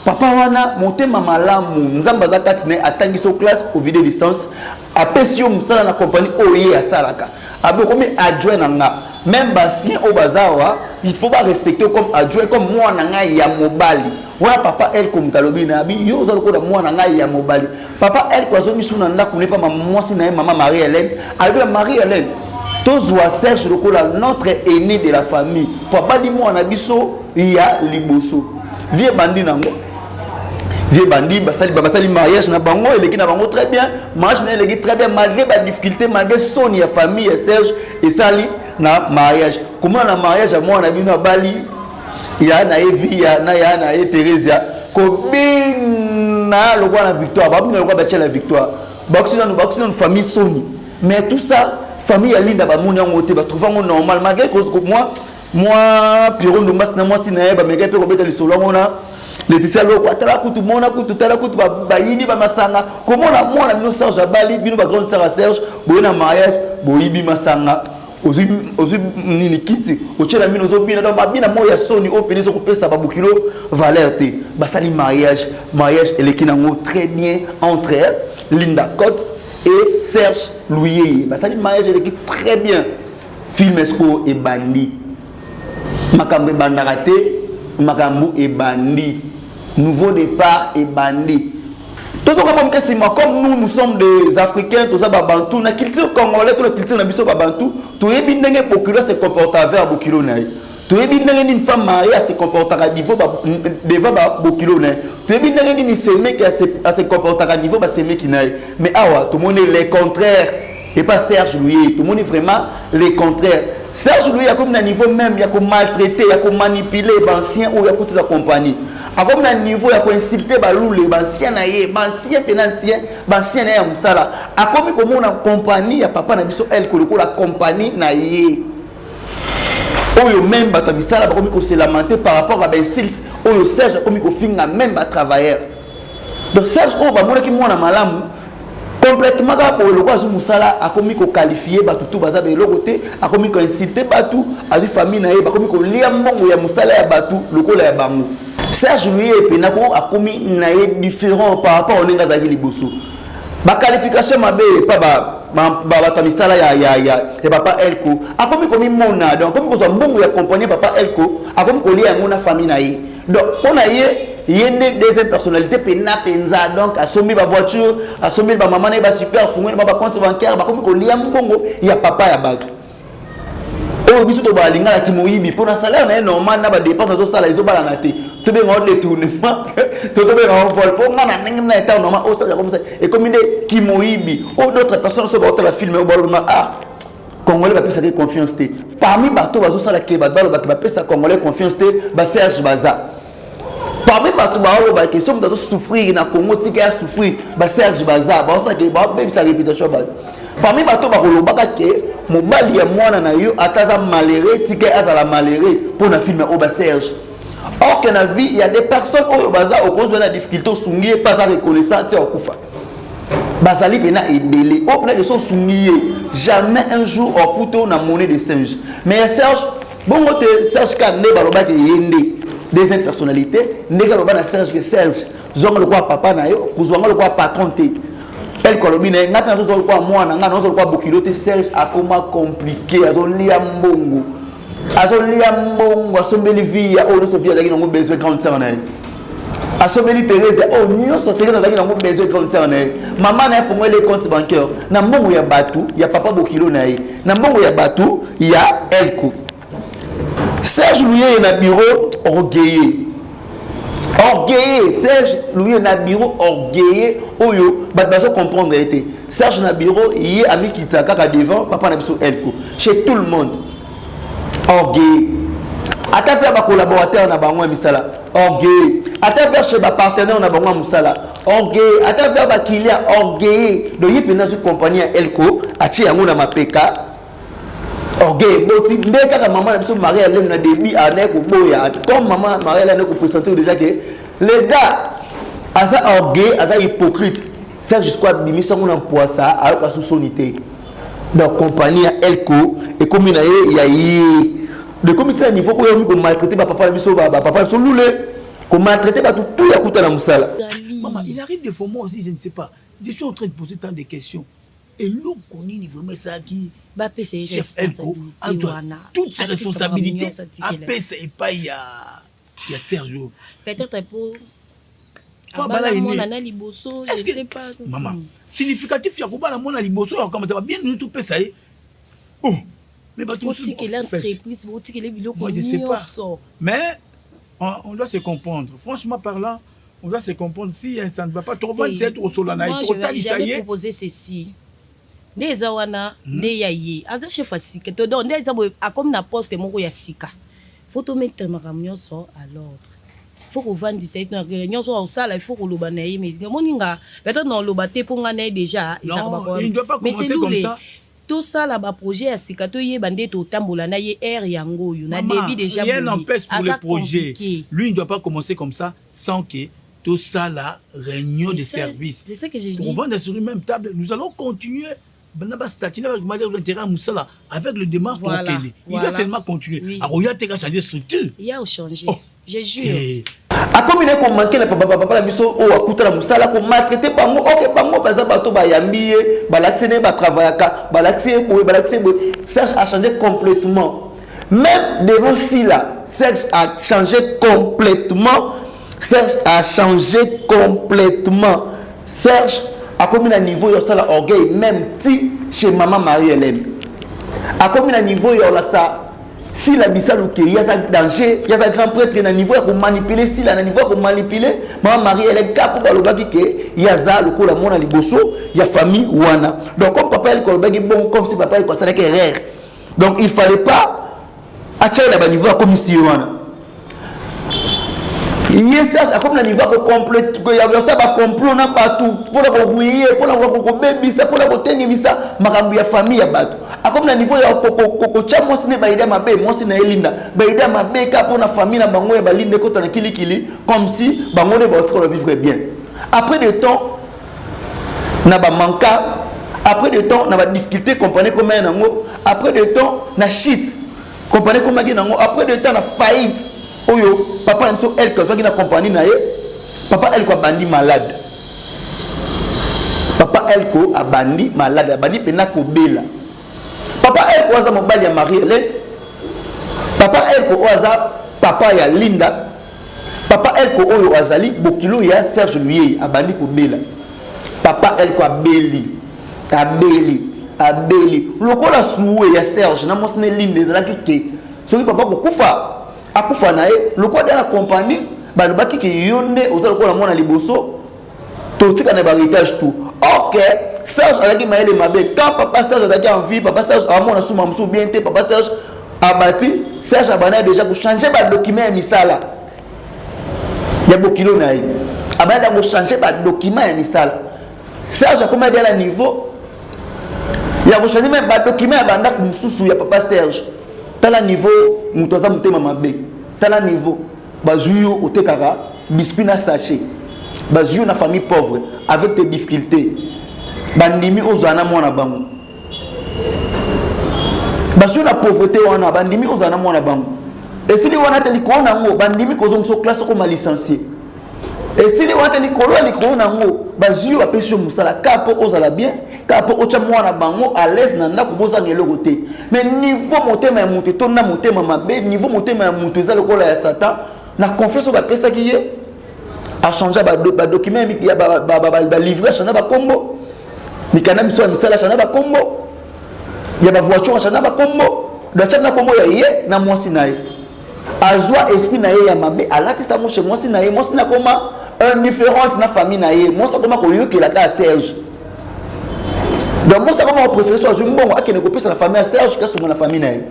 papa wana motema malamu nzamba za katine atangiso classe au vidéo distance apesio musala na compagnie oye asalaka abe comme adjoint nga même basien au bazawa il faut pas respecter comme adjoint comme moi na ngai ya mobali wa papa elle comme talobi na bi yo za lokola moi na ngai ya mobali papa elle ko zo misuna ndako ne pas mwasi na maman Marie-Hélène avec Marie-Hélène tozwa Serge lokola notre aîné de la famille papa di moi na biso ya liboso vie bandi nango vieux bandi basali mariage na bango eleki na bango très bien mariage na eleki très bien malgré ba difficulté malgré son ya famille ya Serge et sali na mariage comment na mariage à moi na bino bali ya na Evi ya na Thérèse ko bina le roi la victoire ba bina le roi bâtir la victoire bakusina nous famille soni mais tout ça famille ya linda ba moni yango te ba trouver normal malgré que moi Pierrot Ndombasi na moi sina ba mega pe ko beta lisolo ngona Laetitia loko atala kutu mona kutu tala kutu ba yibi ba masanga comment na moi na bino Serge abali bino ba grande sœur Serge boyena mariage boyibi masanga ozu nini kiti ochela mino zo bina donc babina moya soni o penizo ko pesa ba bukilo valeur te basali mariage eleki nango très bien entre Linda Cotte et Serge Louye basali mariage eleki très bien film esco et bandi makambo bandaka te makambo et bandi nouveau départ et bandi. Tout ça comme nous sommes des Africains, tout ça babantou, na culture congolaise, toute la culture na biso babantou, tout est bien n'engagé procureur se comporte avec bokilo naï. Tout est bien n'engagé une femme mariée à se comporter à niveau devant bokilo naï. Tout est bien n'engagé une semaine qui à se comporter à niveau semaine qui naï. Mais awa tout le monde est les contraires et pas Serge Louye, tout le monde est vraiment les contraires. Serge Louis a comme un niveau même, il y a comme maltraiter, il y a comme manipuler les anciens ou il y a toute la compagnie. A comme un niveau, il y a comme insulter les anciens naïe, anciens financiers, anciens naïe musala. A comme comment on a compagnie, il y a papa na biso elle que la compagnie naïe. Oyo même bato misala ba comme ko se lamenter par rapport à l'insulte. Oyo Serge comme ko finga même ba travailleur. Donc Serge o ba mona ki mona malamu complètement pour le quoi musala a commis ko qualifier ba tout baza be lo côté a commis ko insulter batu azu famille na ye ba commis ko lia mbongo ya musala ya batu lokola ya bango. Serge lui et penako a commis na ye différent par rapport au nenga zaki liboso. Ba qualification mabe pas ba misala ya papa Elko a commis mona donc comme ko so mbongo ya compagnie papa Elko a commis ko lia mona famille na ye. Donc on a il y a une deuxième personnalité pena penza donc a sommi ba voiture a sommi ba maman ba super fungwe ba compte bancaire ba comme ko lia mbongo ya papa ya bague o biso to ba linga la kimoyibi pour na salaire na normal na ba dépense to sala izo bala na te to be ngol détournement to be ngol vol pour na ngem na état normal o ça comme ça et comme des kimoyibi ou d'autres personnes se vont la filmer au bord ah Congolais va pesa confiance te parmi bato bazo sala ke ba balo ba pesa Congolais confiance te ba Serge Baza. Parmi bato baolo ba question de souffrir na Congo tika souffrir ba Serge Baza ba ça que ba même sa réputation ba parmi bato ba kolobaka ke mobali ya mwana na yo ataza malheureux tika azala malheureux pour na filmer au ba Serge. Or que na vie il y a des personnes au baza au cause de la difficulté sungié pas à reconnaissance au kufa bazali pena ebele au plan que sont sungié jamais un jour au photo na monnaie de singe mais Serge bon te Serge Kane baloba ke yende deuxième personnalité ndeka loba na Serge que Serge zongo le quoi papa na yo kuzwanga le quoi patron te elle kolomine ngata na zo le quoi mwana ngana zo le quoi bokilote Serge a comment compliqué azolia mbongo asombeli vie ya ono Sofia zaki nango besoin grande sœur na asombeli Thérèse oh nyonso Thérèse zaki nango besoin grande sœur na maman na fongo les comptes bancaires na mbongo ya batu ya papa bokilo na ye na mbongo ya batu ya Elko. Serge Louis na bureau orgueilleux Serge Louis na bureau orgueilleux oyo bat baso comprendre été Serge na bureau yé ami kitaka ka devant papa na biso Elko chez tout le monde orgueilleux ata faire ba collaborateur na bango misala orgueilleux ata faire chez ba partenaire na bango musala orgueilleux ata faire ba client orgueilleux do yé pena su compagnie Elko achi yango na mapeka orgueil boti ndeka ka maman na biso Marie Hélène na début ané ko boya comme maman Marie Hélène ko présenter déjà que les gars asa orgueil asa hypocrite c'est jusqu'à bimisa ngona poisa alors ka sous-sonité donc compagnie Elko et comme il y a de comité à niveau ko maltraiter papa na biso papa biso loulé ko maltraiter ba tout ya kuta na musala. Maman il arrive des fois moi aussi je ne sais pas je suis en train de poser tant de questions. Et l'homme qu'on y vraiment ça qui chef Elko a toutes ses responsabilités à PSA et pas il y a Sergio. Peut-être pour est-ce que maman significatif ya kobala mona liboso ya comment ça va bien nous tout PSA oh mais bah tout l'entreprise moi je sais pas mais on doit se comprendre franchement parlant on doit se comprendre si ça ne va pas trop vite au solana total ça y est proposer ceci des awana des yaye aza chef asika to donc des abo comme na poste moko ya sika faut to mettre makamyo so à l'ordre faut qu'on vende cette réunion so au sala il faut qu'on loba na mais moninga peut-être non loba te ponga na déjà il ne doit pas commencer comme ça tout ça là bas projet ya sika to ye bande to tambola na ye air yango yo na début déjà rien n'empêche pour le projet lui il ne doit pas commencer comme ça sans que tout ça là réunion de service c'est ça que j'ai dit on va sur une même table nous allons continuer avec le démarche pour qu'il il va seulement continuer. Alors il y a des changer structure. Il y a changé. Je jure. A comme il est comme manqué la papa la biso o akuta la musala ko maltraiter bango OK bango baza bato ba yambiye ba laxene ba travaillaka ba laxé Serge a changé complètement. Même devant Sila, Serge a changé complètement. Serge a commis un niveau il y a orgueil même chez maman Marie-Hélène a commis un niveau il y a ça si la bisal il y a ça danger il y a ça grand prêtre il y a un niveau pour manipuler si la niveau pour manipuler maman Marie-Hélène cap pour le bagi que il y a ça le coup la mona liboso il y a famille wana donc comme papa il kolbagi bon comme si papa il ça erreur Donc il fallait pas attirer la niveau à commission. Il Serge a comme la niveau complet, il y a ça va complot na partout pour la rouiller, pour la bébé ça, pour la tenir ça, makambu ya famille ya bato. A comme la niveau ya koko chamo sine baida mabe, moi sine elinda, baida mabe ka pour la famille na bango ya balinde ko tana kili comme si bango ne va vivre bien. Après de temps na ba manka, après de temps na ba difficulté compagnie comme nango, après de temps na shit compagnie comme nango, après de temps na faillite. Oyo, papa Nso elle que qui na compagnie na ye, papa elle ko bandi malade. Papa elle ko a bandi malade, bandi pena ko bela. Papa elle ko aza mobali ya Marie-Hélène. Papa elle ko aza papa ya Linda. Papa elle ko oyo azali bokilo ya Serge Luyeye a bandi ko bela. Papa elle ko abeli. Lokola souwe ya Serge na mosne Linda ezalaki ke. Soki papa ko kufa akufa na ye lokwa de la compagnie balobaki ke yonde ozala ko la mona liboso to tika na héritage tout. OK, Serge alaki maele mabe quand papa Serge alaki en vie, papa Serge a mona suma mso bien te, papa Serge a bâti, Serge a bana déjà ko changer ba document ya misala ya bokilo na ye abana ko changer ba document ya misala. Serge a comment bien à niveau ya ko changer même ba document ya banda kumsusu ya papa Serge. Tala niveau mutoza mutema mabe, tala niveau bazuyo otekaka biscuit na sachet, bazuyo na famille pauvre avec des difficultés, bandimi ozana mwana bango, bazuyo na pauvreté wana bandimi ozana mwana bango. Et si les wana teli kona ngo bandimi kozo mso classe comme licencié, et si les wana teli kona ngo bazuyo apesio musala kapo ozala bien, kapo ocha mwana bango à l'aise na ndako boza ngelo côté. Mais niveau motema ya mutu to na motema mabe, niveau motema ya mutu za lokola ya Satan na confiance ba pesa ki ye a changer ba document mi ya ba livrer changer ba kombo ni kana miso misala changer ba kombo ya ba voiture changer ba kombo da changer kombo ya ye na mwasi na ye azwa esprit na ye ya mabe alati sa mo chez mwasi na ye mwasi na koma un différent na famille na ye mwasi koma ko yoki la ka Serge. Donc moi ça comment on préfère soit un bon à qui ne coupe sur la famille à Serge qu'à sur la famille naïe.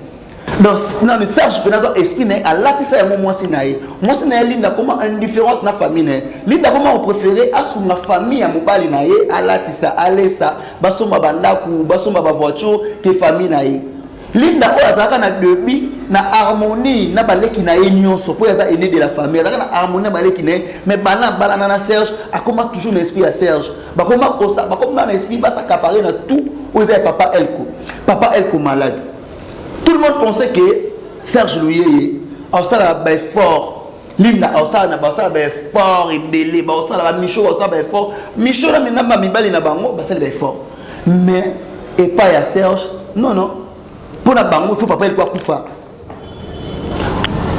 Donc non le Serge peut avoir esprit naïe à la tissa et moi si naïe Linda comment indifférente na famille naïe Linda comment on préférait à sur la famille à mobali naïe à la tissa aller ça basoma bandaku basoma ba voiture que famille naïe Linda o azaka na début na harmonie na baleki na nyonso po yaza aîné de la famille azaka na harmonie na baleki na mais bana na Serge a comment toujours l'esprit à Serge ba comment ça ba comment na esprit ba s'accaparer na tout oza papa Elko malade. Tout le monde pensait que Serge Luyeye a ça ba fort Linda a ça na ba fort et belé ba ça ba Michaud a ça ba fort Michaud na minamba mibali na bango ba ça ba fort mais et pas ya Serge non. Pour la bango, il faut papa Elko akufa.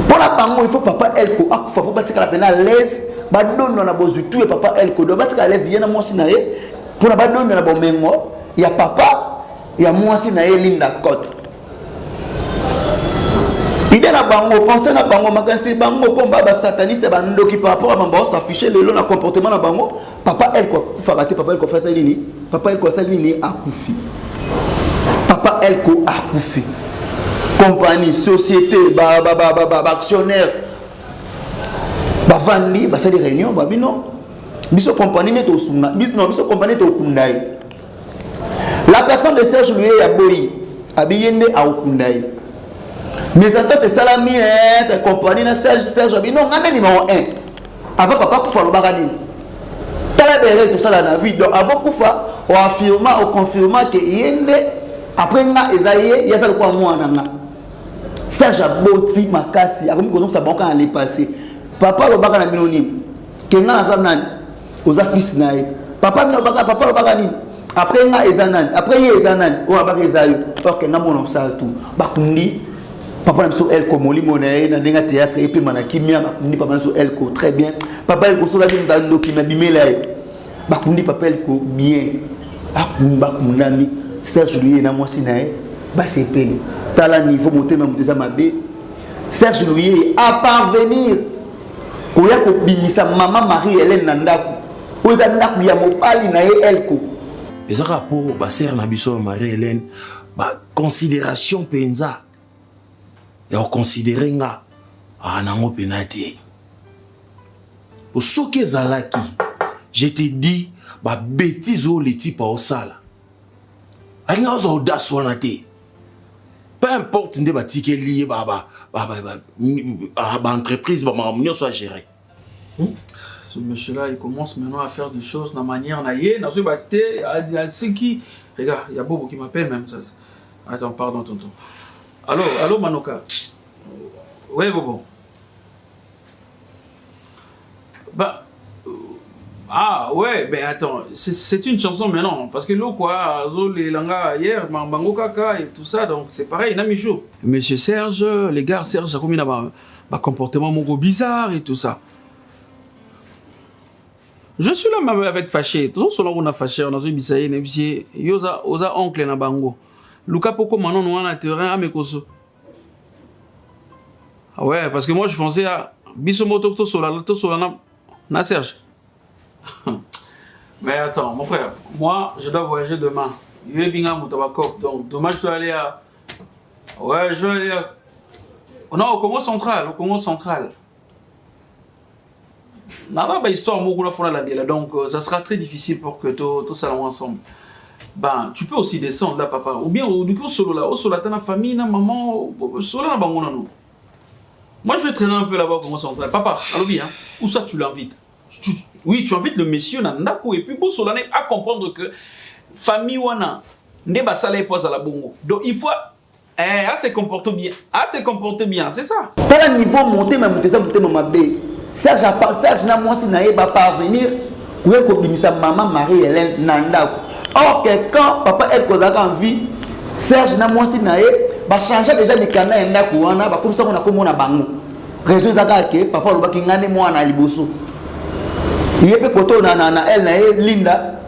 Pour la bango, il faut papa Elko akufa. Pour bâtir la peine à l'aise, badon na bozu tout et papa Elko. Donc bâtir à l'aise, il y a moi si nae. Pour la badon na bon mengo, il y a papa, il y a moi si nae Linda Côte. Idée na bango, pensez na bango, magansi bango combat ba sataniste bando qui par rapport à bango s'afficher le long comportement na bango. Papa Elko akufa raté, papa Elko fait ça lini. Papa Elko ça lini akufi. Papa Elko a couffé. Compagnie, société, actionnaire, vandi, c'est des réunions, non. Biso compagnie n'est au Sunga, biso compagnie est au Kundai. La personne de Serge Luyeye a boyi, abiyende a Kundai. Mais en tant que salami, compagnie na Serge Abi, non, on est numéro 1. Avant papa Koufa le bagani. T'as la tout ça dans la vie. Donc avant Koufa, on affirma, on confirma que yende. Après nga ezaye ya ça le quoi moi nanga Serge aboti makasi akomi ko ça bon quand aller passer papa lo baka na binoni kenga na zanan oza fils nae papa no baka papa lo baka ni après nga ezanan après ye ezanan o baka ezayo ok nga mona ça tout bakundi papa na so Elko moli monae na ndinga théâtre et puis manakimia bakundi papa na so Elko très bien papa Elko so la ndando ki na bimela bakundi papa Elko bien bakundami Serge Luyeye na mwasi nae ba sepeli tala niveau motema muteza mabe Serge Luyeye a parvenir koya ko bimisa mama Marie-Hélène na ndako oza ndako ya mobali na ye Elko ezaka po ba sœur na biso Marie-Hélène ba considération penza ya considérer nga nango penate pour ce que zalaki je te dis ba bêtise o les types au sala alinga zo audace wana te peu importe nde ba tike lié ba entreprise ba mamunyo soit géré. Ce monsieur-là, il commence maintenant à faire des choses de manière naïe, dans ce bâté, à ce qui... Regarde, il y a Bobo qui m'appelle même. Ça. Attends, pardon, tonton. Allô, Manoka. Oui, Bobo. Bah... Ah, ouais, ben attends, c'est une chanson maintenant, parce que l'eau, quoi, les langas hier, Bango Kaka et tout ça, donc c'est pareil, Namichou. Monsieur Serge, les gars, Serge, a commis un comportement mon bizarre et tout ça. Je suis là même avec fâché. Tout ça, on a fâché. On a dit ça y est, yoza oncle na bango. Luka poko manon nous on a terrain à mekoso. Ah ouais, parce que moi je pensais à bisomoto to sola na Serge. Mais attends, mon frère, moi je dois voyager demain. Je vais bien à Moutabakok, donc demain je dois aller à. Ouais, je vais aller à. Non, au Congo central. Nada histoire donc ça sera très difficile pour que tout ça ensemble. Ben tu peux aussi descendre là papa ou bien du coup solo là ta famille na maman solo na bango non. Moi je vais traîner un peu là-bas comment ça papa allô bien où ça tu l'invites. Oui, tu invites le monsieur na ndako et puis pour solo à comprendre que famille wana ne ba sala pose à la bongo. Donc il faut se comporter bien, c'est ça. Tel niveau monter mabe. Serge n'a moi si naïe va parvenir pour que maman Marie-Hélène Nanda. Or que quand papa elle a envie, Serge n'a moi si naïe va changer déjà les canaux et n'a couana va comme ça on a comme on a bango. Raison que papa le baki ngane moi na liboso. Il est koto na elle naïe Linda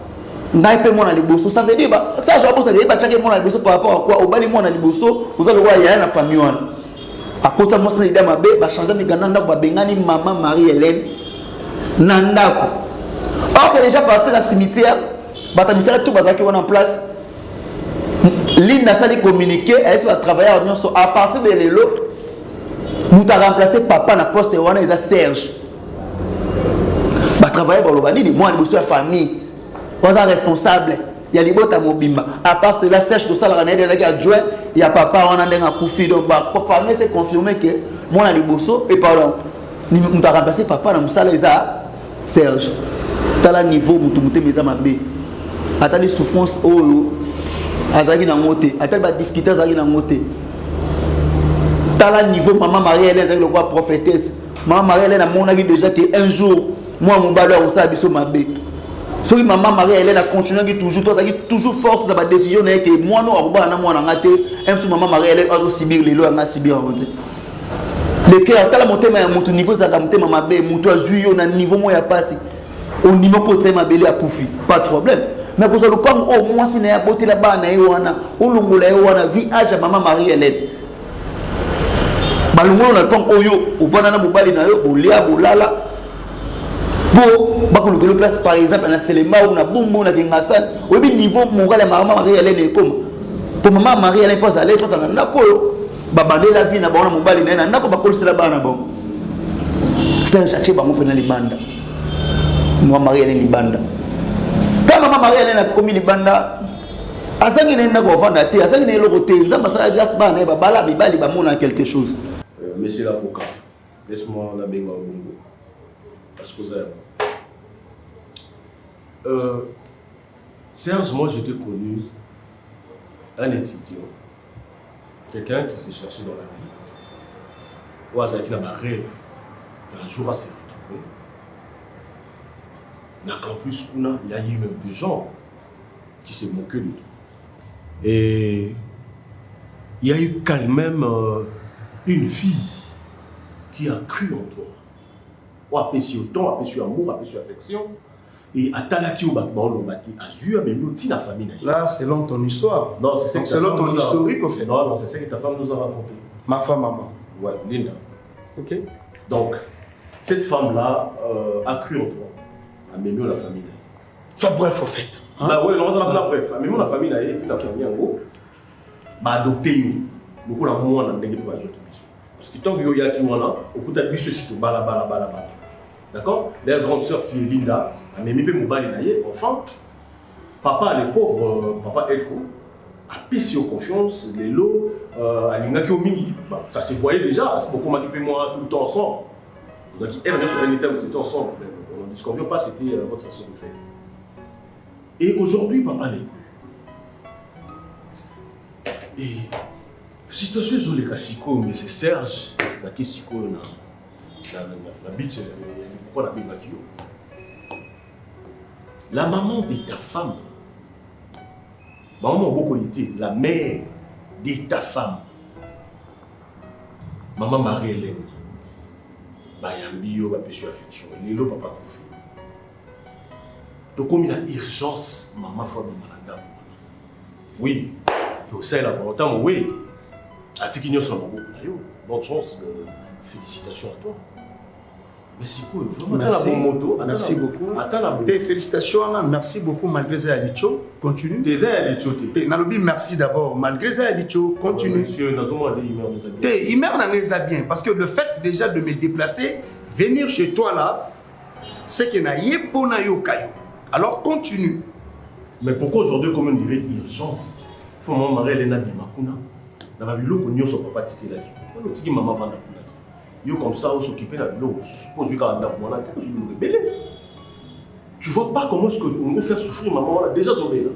naïe pe moi na liboso. Ça veut dire Serge va poser va changer moi na liboso par rapport à quoi au bali moi na liboso vous allez voir il y a la famille wana. À cause de moi, c'est va changer mes gananda pour bengani maman Marie-Hélène Nandako. Or que déjà parti dans le cimetière, batamisa tout bazaki on en place. Linda ça les communiquer, elle va travailler à partir de l'élo. Nous t'a remplacé papa na poste et on a Serge. Ba travailler pour le bali, moi je suis famille. On est responsable. Il y a les bottes à Mobimba. À part cela, Serge, tout ça, la année de adjoint, il y a papa, on a un koufi. Donc, pour parler, c'est confirmé que moi, on a les bossos. Et pardon, nous avons remplacé papa dans le salle, Serge. Tu as le niveau, tu as mis à ma bé. Tu as les souffrances, azaki na moté. Tu as les difficultés, azaki na moté. Tu as le niveau, maman Marie-Hélène, azaki le roi prophétesse. Maman Marie-Hélène a mon avis déjà qu'un jour, moi, mon balou, on s'est ma bé. Si maman Marie-Hélène a continué toujours forte dans la décision que moi non maman Marie-Hélène a subir les lois à subir le cœur à la montée mais mon niveau ça a monté maman bé mon toi juillet on a niveau moi y a passé au niveau côté ma belle à Koufi pas de problème mais vous allez pas au moins si n'a beauté là-bas na wana au longo la wana vie âge maman Marie-Hélène balungo na ton oyo au vana na mobali na yo olia bolala bon le place par exemple na Selema ou na Bumbu na Kingasan au niveau moral à maman Marie-Hélène est comme pour maman Marie-Hélène pas aller pas na ndako babande la vie na bona mobali na ndako ba kolisa bana bon c'est chercher bango pena libanda moi Marie-Hélène libanda quand maman Marie-Hélène a commis libanda asangi na ndako vanda te asangi na loko te nzamba sala grâce bana ba bala bibali ba mona quelque chose monsieur l'avocat laisse-moi la benga bongo parce que ça Serge, moi je t'ai connu un étudiant, quelqu'un qui s'est cherché dans la vie, ou à qui n'a pas rêve qu'un jour à se retrouver. Mais en plus, il y a eu même des gens qui se moquaient de toi. Et il y a eu quand même une fille qui a cru en toi. Ou apprécié autant, apprécié amour, apprécié affection. Et à Talaki ou Bakbaolo Bati, à Zua, mais nous, la famille. Là, selon ton histoire. Non, c'est selon ton historique, au fait. Non, c'est ce que ta femme nous a raconté. Ma femme, maman. Ouais, Linda. Ok. Donc, cette femme-là a cru en toi, a même la famille. Soit bref, au fait. Bah ouais, non, ça n'a pas bref. A même la famille, et puis la famille en gros. adopté yo beaucoup na moi na ndenge ba zo parce que tant que yo ya ki wana okuta biso si to bala. D'accord? La grande sœur qui est Linda, a même peu mobali na ye enfant. Papa les pauvres papa Elko a pissé confiance les lots à l'ingaki au mingi. Ça se voyait déjà parce que beaucoup m'occupait moi tout le temps ensemble. Vous avez dit elle sur un état vous étiez ensemble. On ne disconvient pas, c'était votre façon de faire. Et aujourd'hui papa n'est plus. Et situation sur les Cassico, mais c'est Serge qui est la bite, pourquoi la bite la maman de ta femme, maman beaucoup été, la mère de ta femme, maman Marie-Hélène, Bayambi, Bapécho affection, Lélo papa Kofi. Donc comme il y a urgence, maman faut de malade. Oui, donc ça est la volonté, oui. Atikinyo sur beaucoup d'ailleurs. Bonne chance, félicitations à toi. Merci beaucoup. Merci beaucoup. Félicitations, merci beaucoup malgré ça Alicho. Continue. Merci d'abord malgré ça Alicho. Continue. Monsieur, il m'a bien parce que le fait déjà de me déplacer, venir chez toi là, c'est que na yepo na yo kayo. Alors continue. Mais pourquoi aujourd'hui comme on dirait urgence? Il faut maman Marie-Hélène Bimakuna. Na babilo ko so papa tiki la ki. On tiki maman vanda kuna. Yo comme ça on s'occuper na bilo. Suppose que quand on a tout le belé. Tu vois pas comment est-ce que on veut faire souffrir maman là déjà zobé là.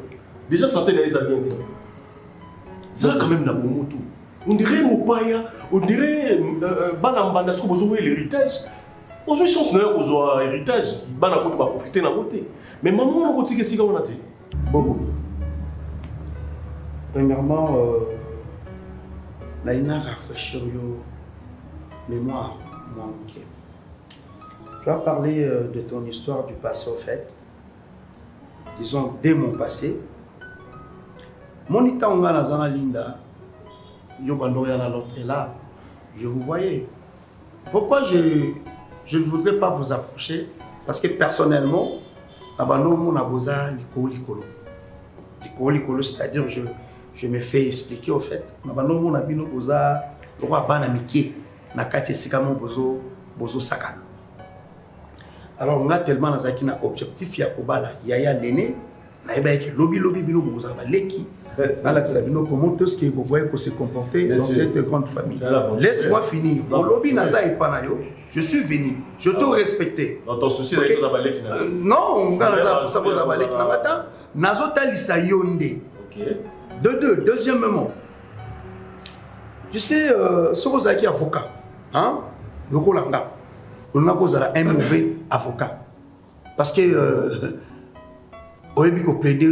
Déjà santé les bien. Ça quand même na moto. On dirait mopaya, on dirait bana mbanda ce que vous avez l'héritage. On a chance d'ailleurs vous avez héritage, bana ko va profiter na côté. Mais maman on tiki si on a té. Bon. Premièrement là, il a rafraîchi la mémoire, moi, ok. Tu as parlé de ton histoire du passé, au fait. Disons, dès mon passé. Mon état en Ghana, Linda, l'autre là, je vous voyais. Pourquoi je ne voudrais pas vous approcher? Parce que personnellement, c'est-à-dire je me fais expliquer au fait. Alors on a tellement un objectif il y a l'aîné, comment est-ce que vous voyez se comporter dans cette grande famille. Laisse-moi finir. Je suis venu, je te respecte. Dans ton souci, okay. Non, ça vous a balé. Deuxièmement, je sais, ce que vous avez avocat, hein, on a un mauvais avocat. Parce que, on a plaidé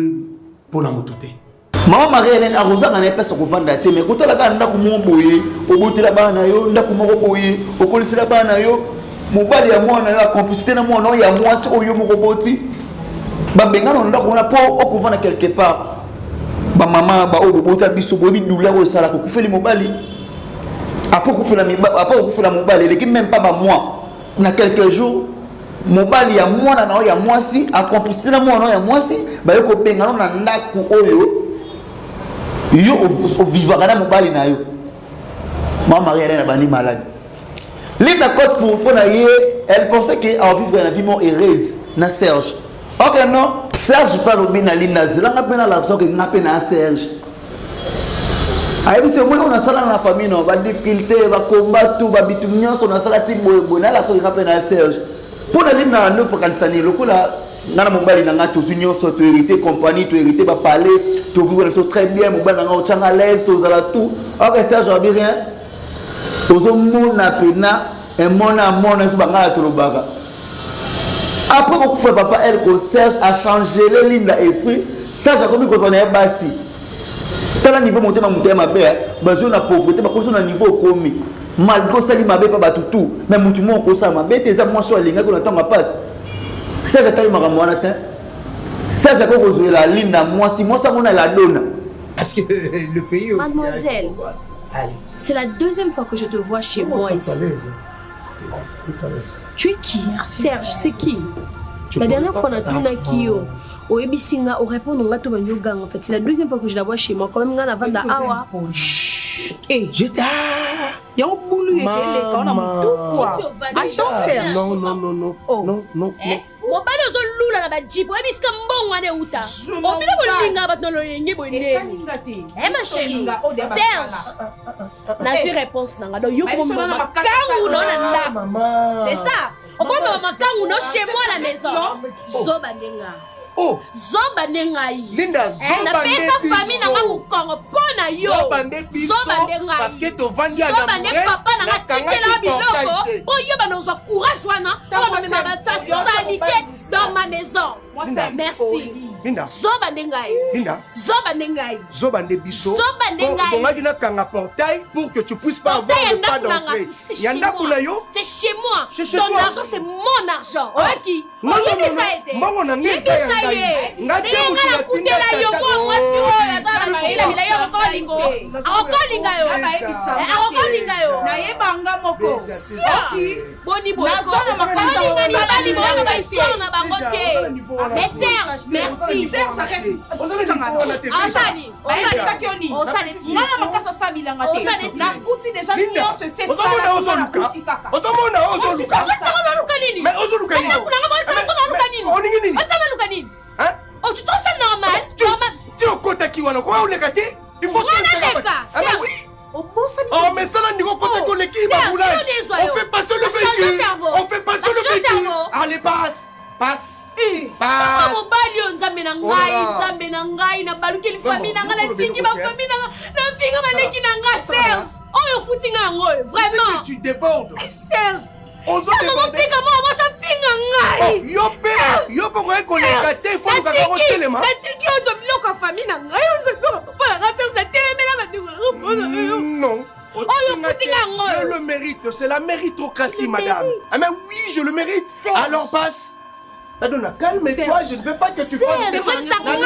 pour la mototé. Maman Marie-Hélène a rosé un épaisse au vent de la tête, mais quand elle a gagné un boye, au bout de la banayo, n'a qu'un boye, au colis de la banayo, mon bal y a moi, la complicité de moi, non, il y a moi, c'est au yomo roboti. Babenga, on a pas au couvent quelque part. Ba maman ba o bota biso bobi doula ko sala ko kufeli mobali après ko fela après ko fela mobali les qui même pas ba moi na quelques jours mobali ya moi na ya moi si accomplissé na moi na ya moi si ba yo ko benga na ndaku oyo yo o vivre na mobali na yo maman Marie-Hélène bani malade Linda Côte pour na ye elle pensait que en vivre la vie mon heureuse na Serge. Ok non, Serge parle bien à Linda, Zela n'a pas l'argent que n'a pas à Serge. Aïe, c'est moi on a ça dans la famille, non, va difficulté, va combattre tout, va bitumien, on a ça la team bon, n'a l'argent que n'a pas à Serge. Pour la Linda, nous pour cancer, le coup là, n'a mon bali n'a tous union, soit tu hérité compagnie, tu hérité va parler, tu vivre très bien, mon bali n'a au chang à l'aise, tu as tout. Ok Serge, on dit rien. Tu as mon apena, et mon amour n'est pas là tout le baga. Après qu'on fait papa elle que Serge a changé les lignes d'esprit, Serge a commis qu'on est bassi. Tel un niveau monté dans mon thème à bête, besoin de pauvreté, mais comme ça on a niveau commis. Malgré ça, il m'a pas battu tout. Mais mon tumo comme ça, ma bête, les amours sur la ligne, qu'on attend ma passe. Serge a tellement à moi matin. Serge a construit la ligne à moi, si moi ça on a la donne. Parce que le pays aussi. Mademoiselle, c'est la deuxième fois que je te vois chez moi ici. Tu es qui? Serge, c'est qui? La dernière fois, on a tourné Kyo. au Ebisinga, au répondre au gâteau gang. En fait, c'est la deuxième fois que je la vois chez moi. Quand même, on a vendu awa. Eh, j'étais. Il y a un boulot qui est là, on a tout quoi. Attends, Serge. Non, non, non, non. Oh. Non, non, non. Mon père est au loup là, la jeep. Ouais, mais c'est comme bon, on est où ta? On vient de linga, maintenant le linga, bon, ma chérie. Serge. La seule réponse, non, donc, yo, comme maman. Quand non, là. C'est ça. On va maman, quand on est chez moi à la maison. Zoba nenga. Oh, Zoba nengai. Linda, Zoba nengai. Sa famille n'a pas mon corps. Pona yo. Zoba nengai. Parce que tu vendis à la Zoba nengai papa n'a pas tiki la biloko. Oh yo ba nous courage wana. On va mettre ta salité dans ma maison. Merci. Linda. Zoba nengai. Linda. Zoba nengai. Zoba ndebiso. Zoba nengai. On va dire kanga portail pour que tu puisses pas avoir le pas d'entrée. Yanda kunayo. C'est chez moi. Ton argent c'est mon argent. Ok. Non, non, non. Maman n'a rien fait. Merci. Oh, tu trouves ça normal? Tu es au côté qui va quoi? Il faut que oh, mais ça, on fait passer le véhicule. On fait passer le véhicule. Allez, passe. Passe. Vraiment. Tu débordes. Serge. Non. Je le mérite, c'est la méritocratie, madame. Ah mais oui, je le mérite. Alors passe. Madonna, calme-toi, je ne veux pas que tu fasses des choses. Ça pardon,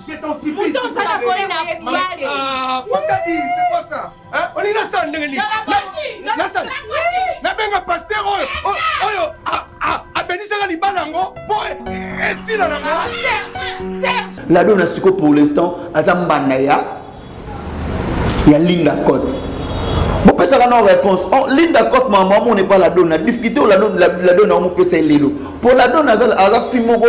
c'est ton supplice. C'est quoi ça? On est là, ça, nabenga pasteur oyo abenisaka libala yango po esila nango. Lado na siko pour l'instant aza mbanda ya Linda Cote. Bon pesaka na réponse. Linda Cote maman on n'est pas la donne. La difficulté la donne on peut c'est lelo. Pour la donne aza film donc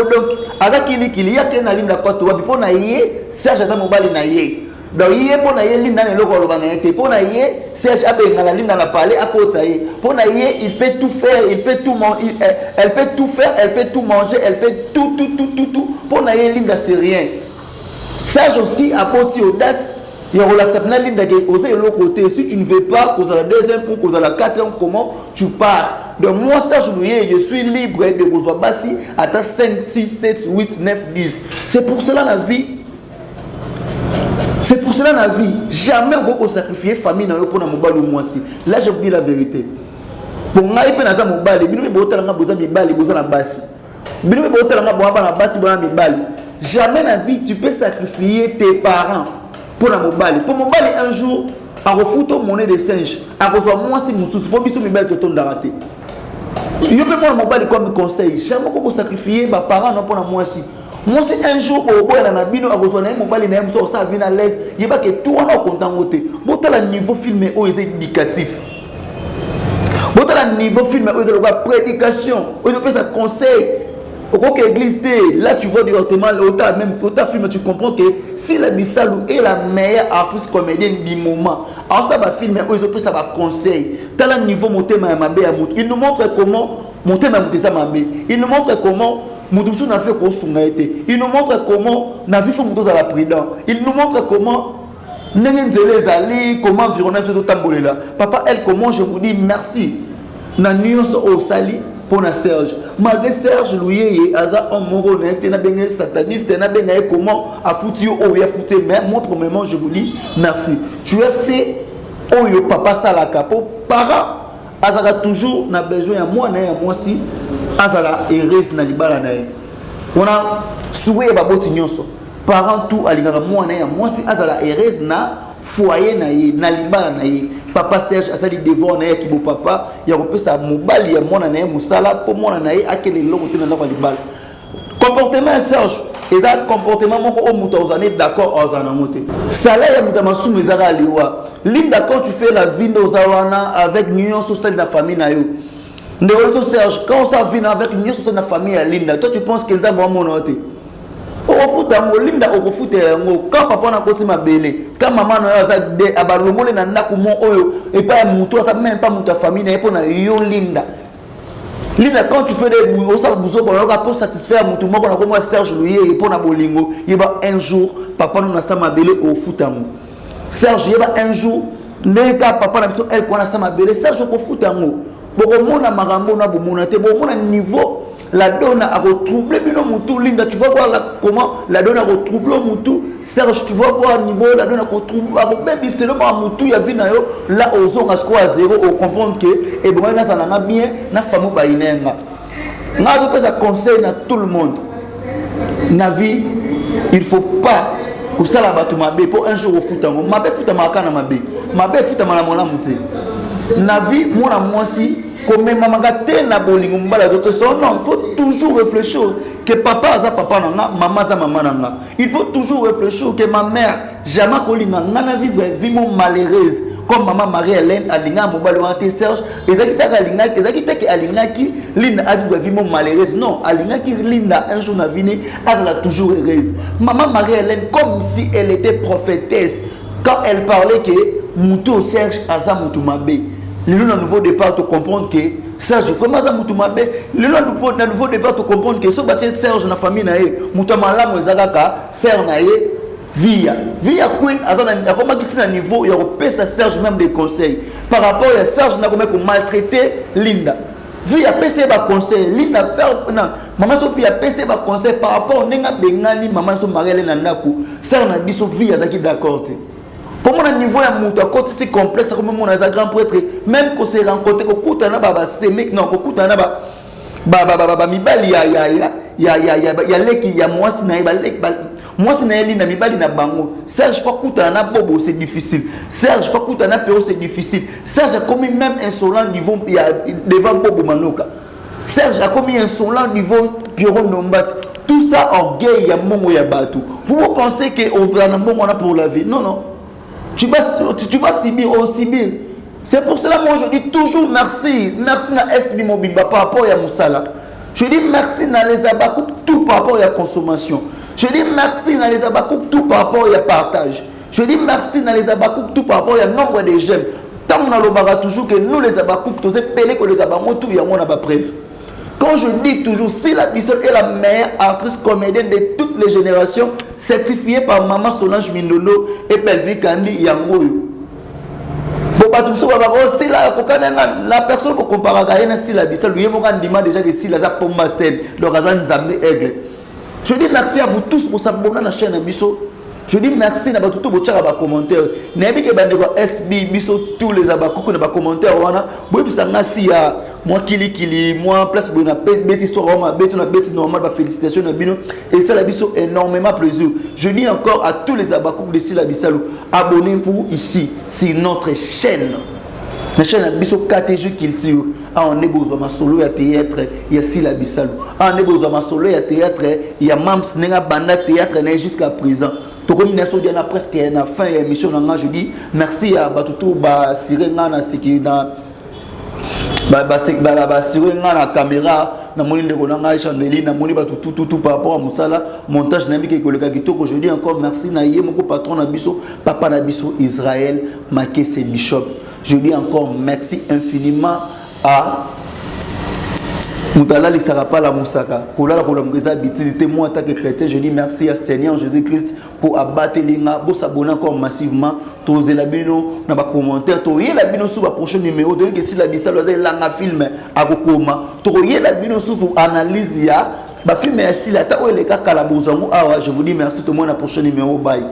aza kili ya ke na Linda Cote wa bipo na ye Serge aza mobali na ye. Donc il est pour naïe Linda ne loko lobanete pour naïe Serge abenga la Linda na parler à côté pour naïe il fait tout faire il fait tout manger elle peut tout faire elle peut tout manger elle fait tout pour naïe Linda c'est rien. Serge aussi a porté audace il relaxe na Linda qui osé l'autre côté si tu ne veux pas cause la deuxième ou cause la quatrième comment tu pars. Donc moi Serge je suis libre de cause basi à 5 6 7 8 9 10 c'est pour cela la vie. C'est pour cela dans la vie, jamais on va sacrifier famille pour mobali moi aussi. Là je vous dis la vérité. Pour moi il peut naza mobali, bino be botala nga boza mibali boza na basi. Bino be botala nga boza na basi boza mibali. Jamais dans la vie tu peux sacrifier tes parents pour la mobali. Pour mobali un jour à refouler monnaie de singe, à revoir moi si mususu pour biso mibali to tonda raté. Il peut moi mobali comme conseil, jamais on sacrifier mes parents non pour moi aussi. Moi c'est un jour au bout na bino a besoin na mobali na mso ça vient à l'aise il va que tout on a content côté botala niveau filmé au éducatif botala niveau filmé au la prédication au peut ça conseil au quoi que église là tu vois directement l'auteur même auteur film tu comprends que si la Bissalou est la meilleure artiste comédienne du moment alors ça va filmer au peut ça va conseil tel niveau monter ma mabe à il nous montre comment monter ma mabe il nous montre comment Moudoussou n'a fait qu'on s'en a été. Il nous montre comment n'a vu Moudous à la prudence. Il nous montre comment Nengenzelé Zali, comment environner ce tambolé là. Papa, elle, comment je vous dis merci. Na nuance au sali pour na Serge. Malgré Serge, lui, Aza en moro, n'a bien sataniste, n'a bien comment a foutu au ya foutu. Mais moi, premièrement, je vous dis merci. Tu as fait oh yo papa salaka pour parents. Azara toujours n'a besoin à moi, n'a à moi si. azala heureuse na libala na ye wana souhait ba boti nyonso parent tout alingaka mwana ya mwasi azala heureuse na foyer na ye na libala na ye papa Serge asali devoir na ye ki bo papa ya kopesa mobali ya mwana na ye musala po mwana na ye akele longo te na ndako libala comportement ya Serge eza comportement moko o muto ozane d'accord ozana mote salaire ya muta masumu ezaka liwa linda quand tu fais la vie d'ozawana avec union sociale de la famille na yo ndeko Serge quand ça vient avec union sociale de la famille ya Linda toi tu penses que nzambo amona te ofuta mo Linda okofuta yango quand papa na koti mabele quand maman na za de abalongole na ndako mo oyo et pas muto ça même pas muta famille na epo na yo Linda Linda quand tu fais des boulots ça bouzo pour satisfaire mutu moko na comme Serge Louye et pour na bolingo yeba un jour papa na sa mabele ofuta mo Serge yeba un jour neka papa na biso elle ko na sa mabele Serge okofuta mo boko mona marambo na bomona te bo mona niveau la donne a retroublé bino mutu Linda tu vas voir comment la donne a retroublé mutu Serge tu vas voir niveau la donne a retroublé même c'est le mutu ya vina yo là ozonga score à 0 au comprendre que et bon na sana bien na famu ba inenga nga do pesa conseil na tout le monde na vie il faut pas kusala batu mabe pour un jour au futango mabe futama kana mabe futama la mona muté na vie mona mwasi comme maman gâté na bolingo mbala d'autres son non il faut toujours réfléchir que papa aza papa nanga maman aza maman nanga il faut toujours réfléchir que ma mère jamais kolinga ngana vivre vie mon malheureuse comme maman Marie-Hélène alinga mobali wa Serge ezakita alinga ezakita ki alinga ki Linda a vivre vie mon malheureuse non alinga ki Linda un jour na vini azala toujours heureuse maman Marie-Hélène comme si elle était prophétesse quand elle parlait que muto Serge aza mutu mabe le nouveau départ te comprendre que Serge vraiment ça mutu mabe le nouveau départ te comprendre que so batie Serge na famille na ye mutu malamu ezakaka Serge na ye via queen azana akoma kitina niveau ya repesa Serge même des conseils par rapport à Serge na comment maltraiter Linda via PC ba conseil Linda faire non maman Sophie a PC ba conseil par rapport nenga bengani maman so marielle na ndako Serge na biso via zaki d'accord te pour mon niveau ya mutu côté c'est complexe comme mon as grand prêtre même qu'on s'est rencontré ko kutana baba semic non ko kutana ba mibali ya leki ya mwasi na ba leki moi c'est na Linda mibali na bango Serge pas kutana na bobo c'est difficile Serge pas kutana na péo c'est difficile Serge a commis même insolent niveau devant bobo manoka Serge a commis insolent niveau Pierron Nombas tout ça orgueil ya mongo ya batou vous pensez que on va na mongo na pour la vie non tu vas subir au subir c'est pour cela moi je dis toujours merci na SB Mobimba par rapport à Moussala je dis merci na les abakou tout par rapport à consommation je dis merci dans les abakou tout par rapport au partage. Je dis merci dans les abakou tout par rapport au nombre de j'aime. Tant on a le toujours que nous les abakou tous ces pelés que les abakou tout y a mon preuve. Quand je dis toujours si la Bissol est la meilleure actrice comédienne de toutes les générations certifiée par maman Solange Mindono et Pelvi Kandi Yangoyo. Si la personne qui compare à si la Bissol lui demande déjà que si la Zapomba scène donc Azan Zambé aigle. Je dis merci à vous tous pour s'abonner à la chaîne Bisso. Je dis merci à tout le monde commentaire. N'aimez que bandeko SB Bisso tous les abakou que na commentaire wana. Boy bisanga si ya moi kili moi place bona bête histoire ma bête na bête normal ba félicitations na bino et ça la Bisso énormément plaisir. Je dis encore à tous les abakou de Sila Bissalo, abonnez-vous ici sur notre chaîne. La chaîne Bisso KTG Culture. On est besoin de solo ya théâtre ya Sila Bissalo. On est besoin de solo ya théâtre ya Mams nenga banda théâtre jusqu'à présent. To combinaison de na presque na fin ya émission nga je dis merci à batutu ba sirenga na siki na ba sirenga na caméra na moni ndeko nga Chandeline na moni batutu tout par rapport à Moussala montage na biki ko le kitoko je dis encore merci na yé moko patron na biso papa na biso Israël Makese Bishop. Je dis encore merci infiniment à Moutala Lissara pas la Moussaka. Pour la Colombrisa Bitité, moi en tant que chrétien, je dis merci à Seigneur Jésus-Christ pour abattre les gens, pour s'abonner encore massivement. Tous les abonnés, dans les commentaires, tous les abonnés sur le prochain numéro, de que si la bissa le langa film à Gokoma, tous les abonnés sur analyse ya, ba film merci la ta ou les cas calabozango. Ah ouais, je vous dis merci tout le monde à prochain numéro. Bye.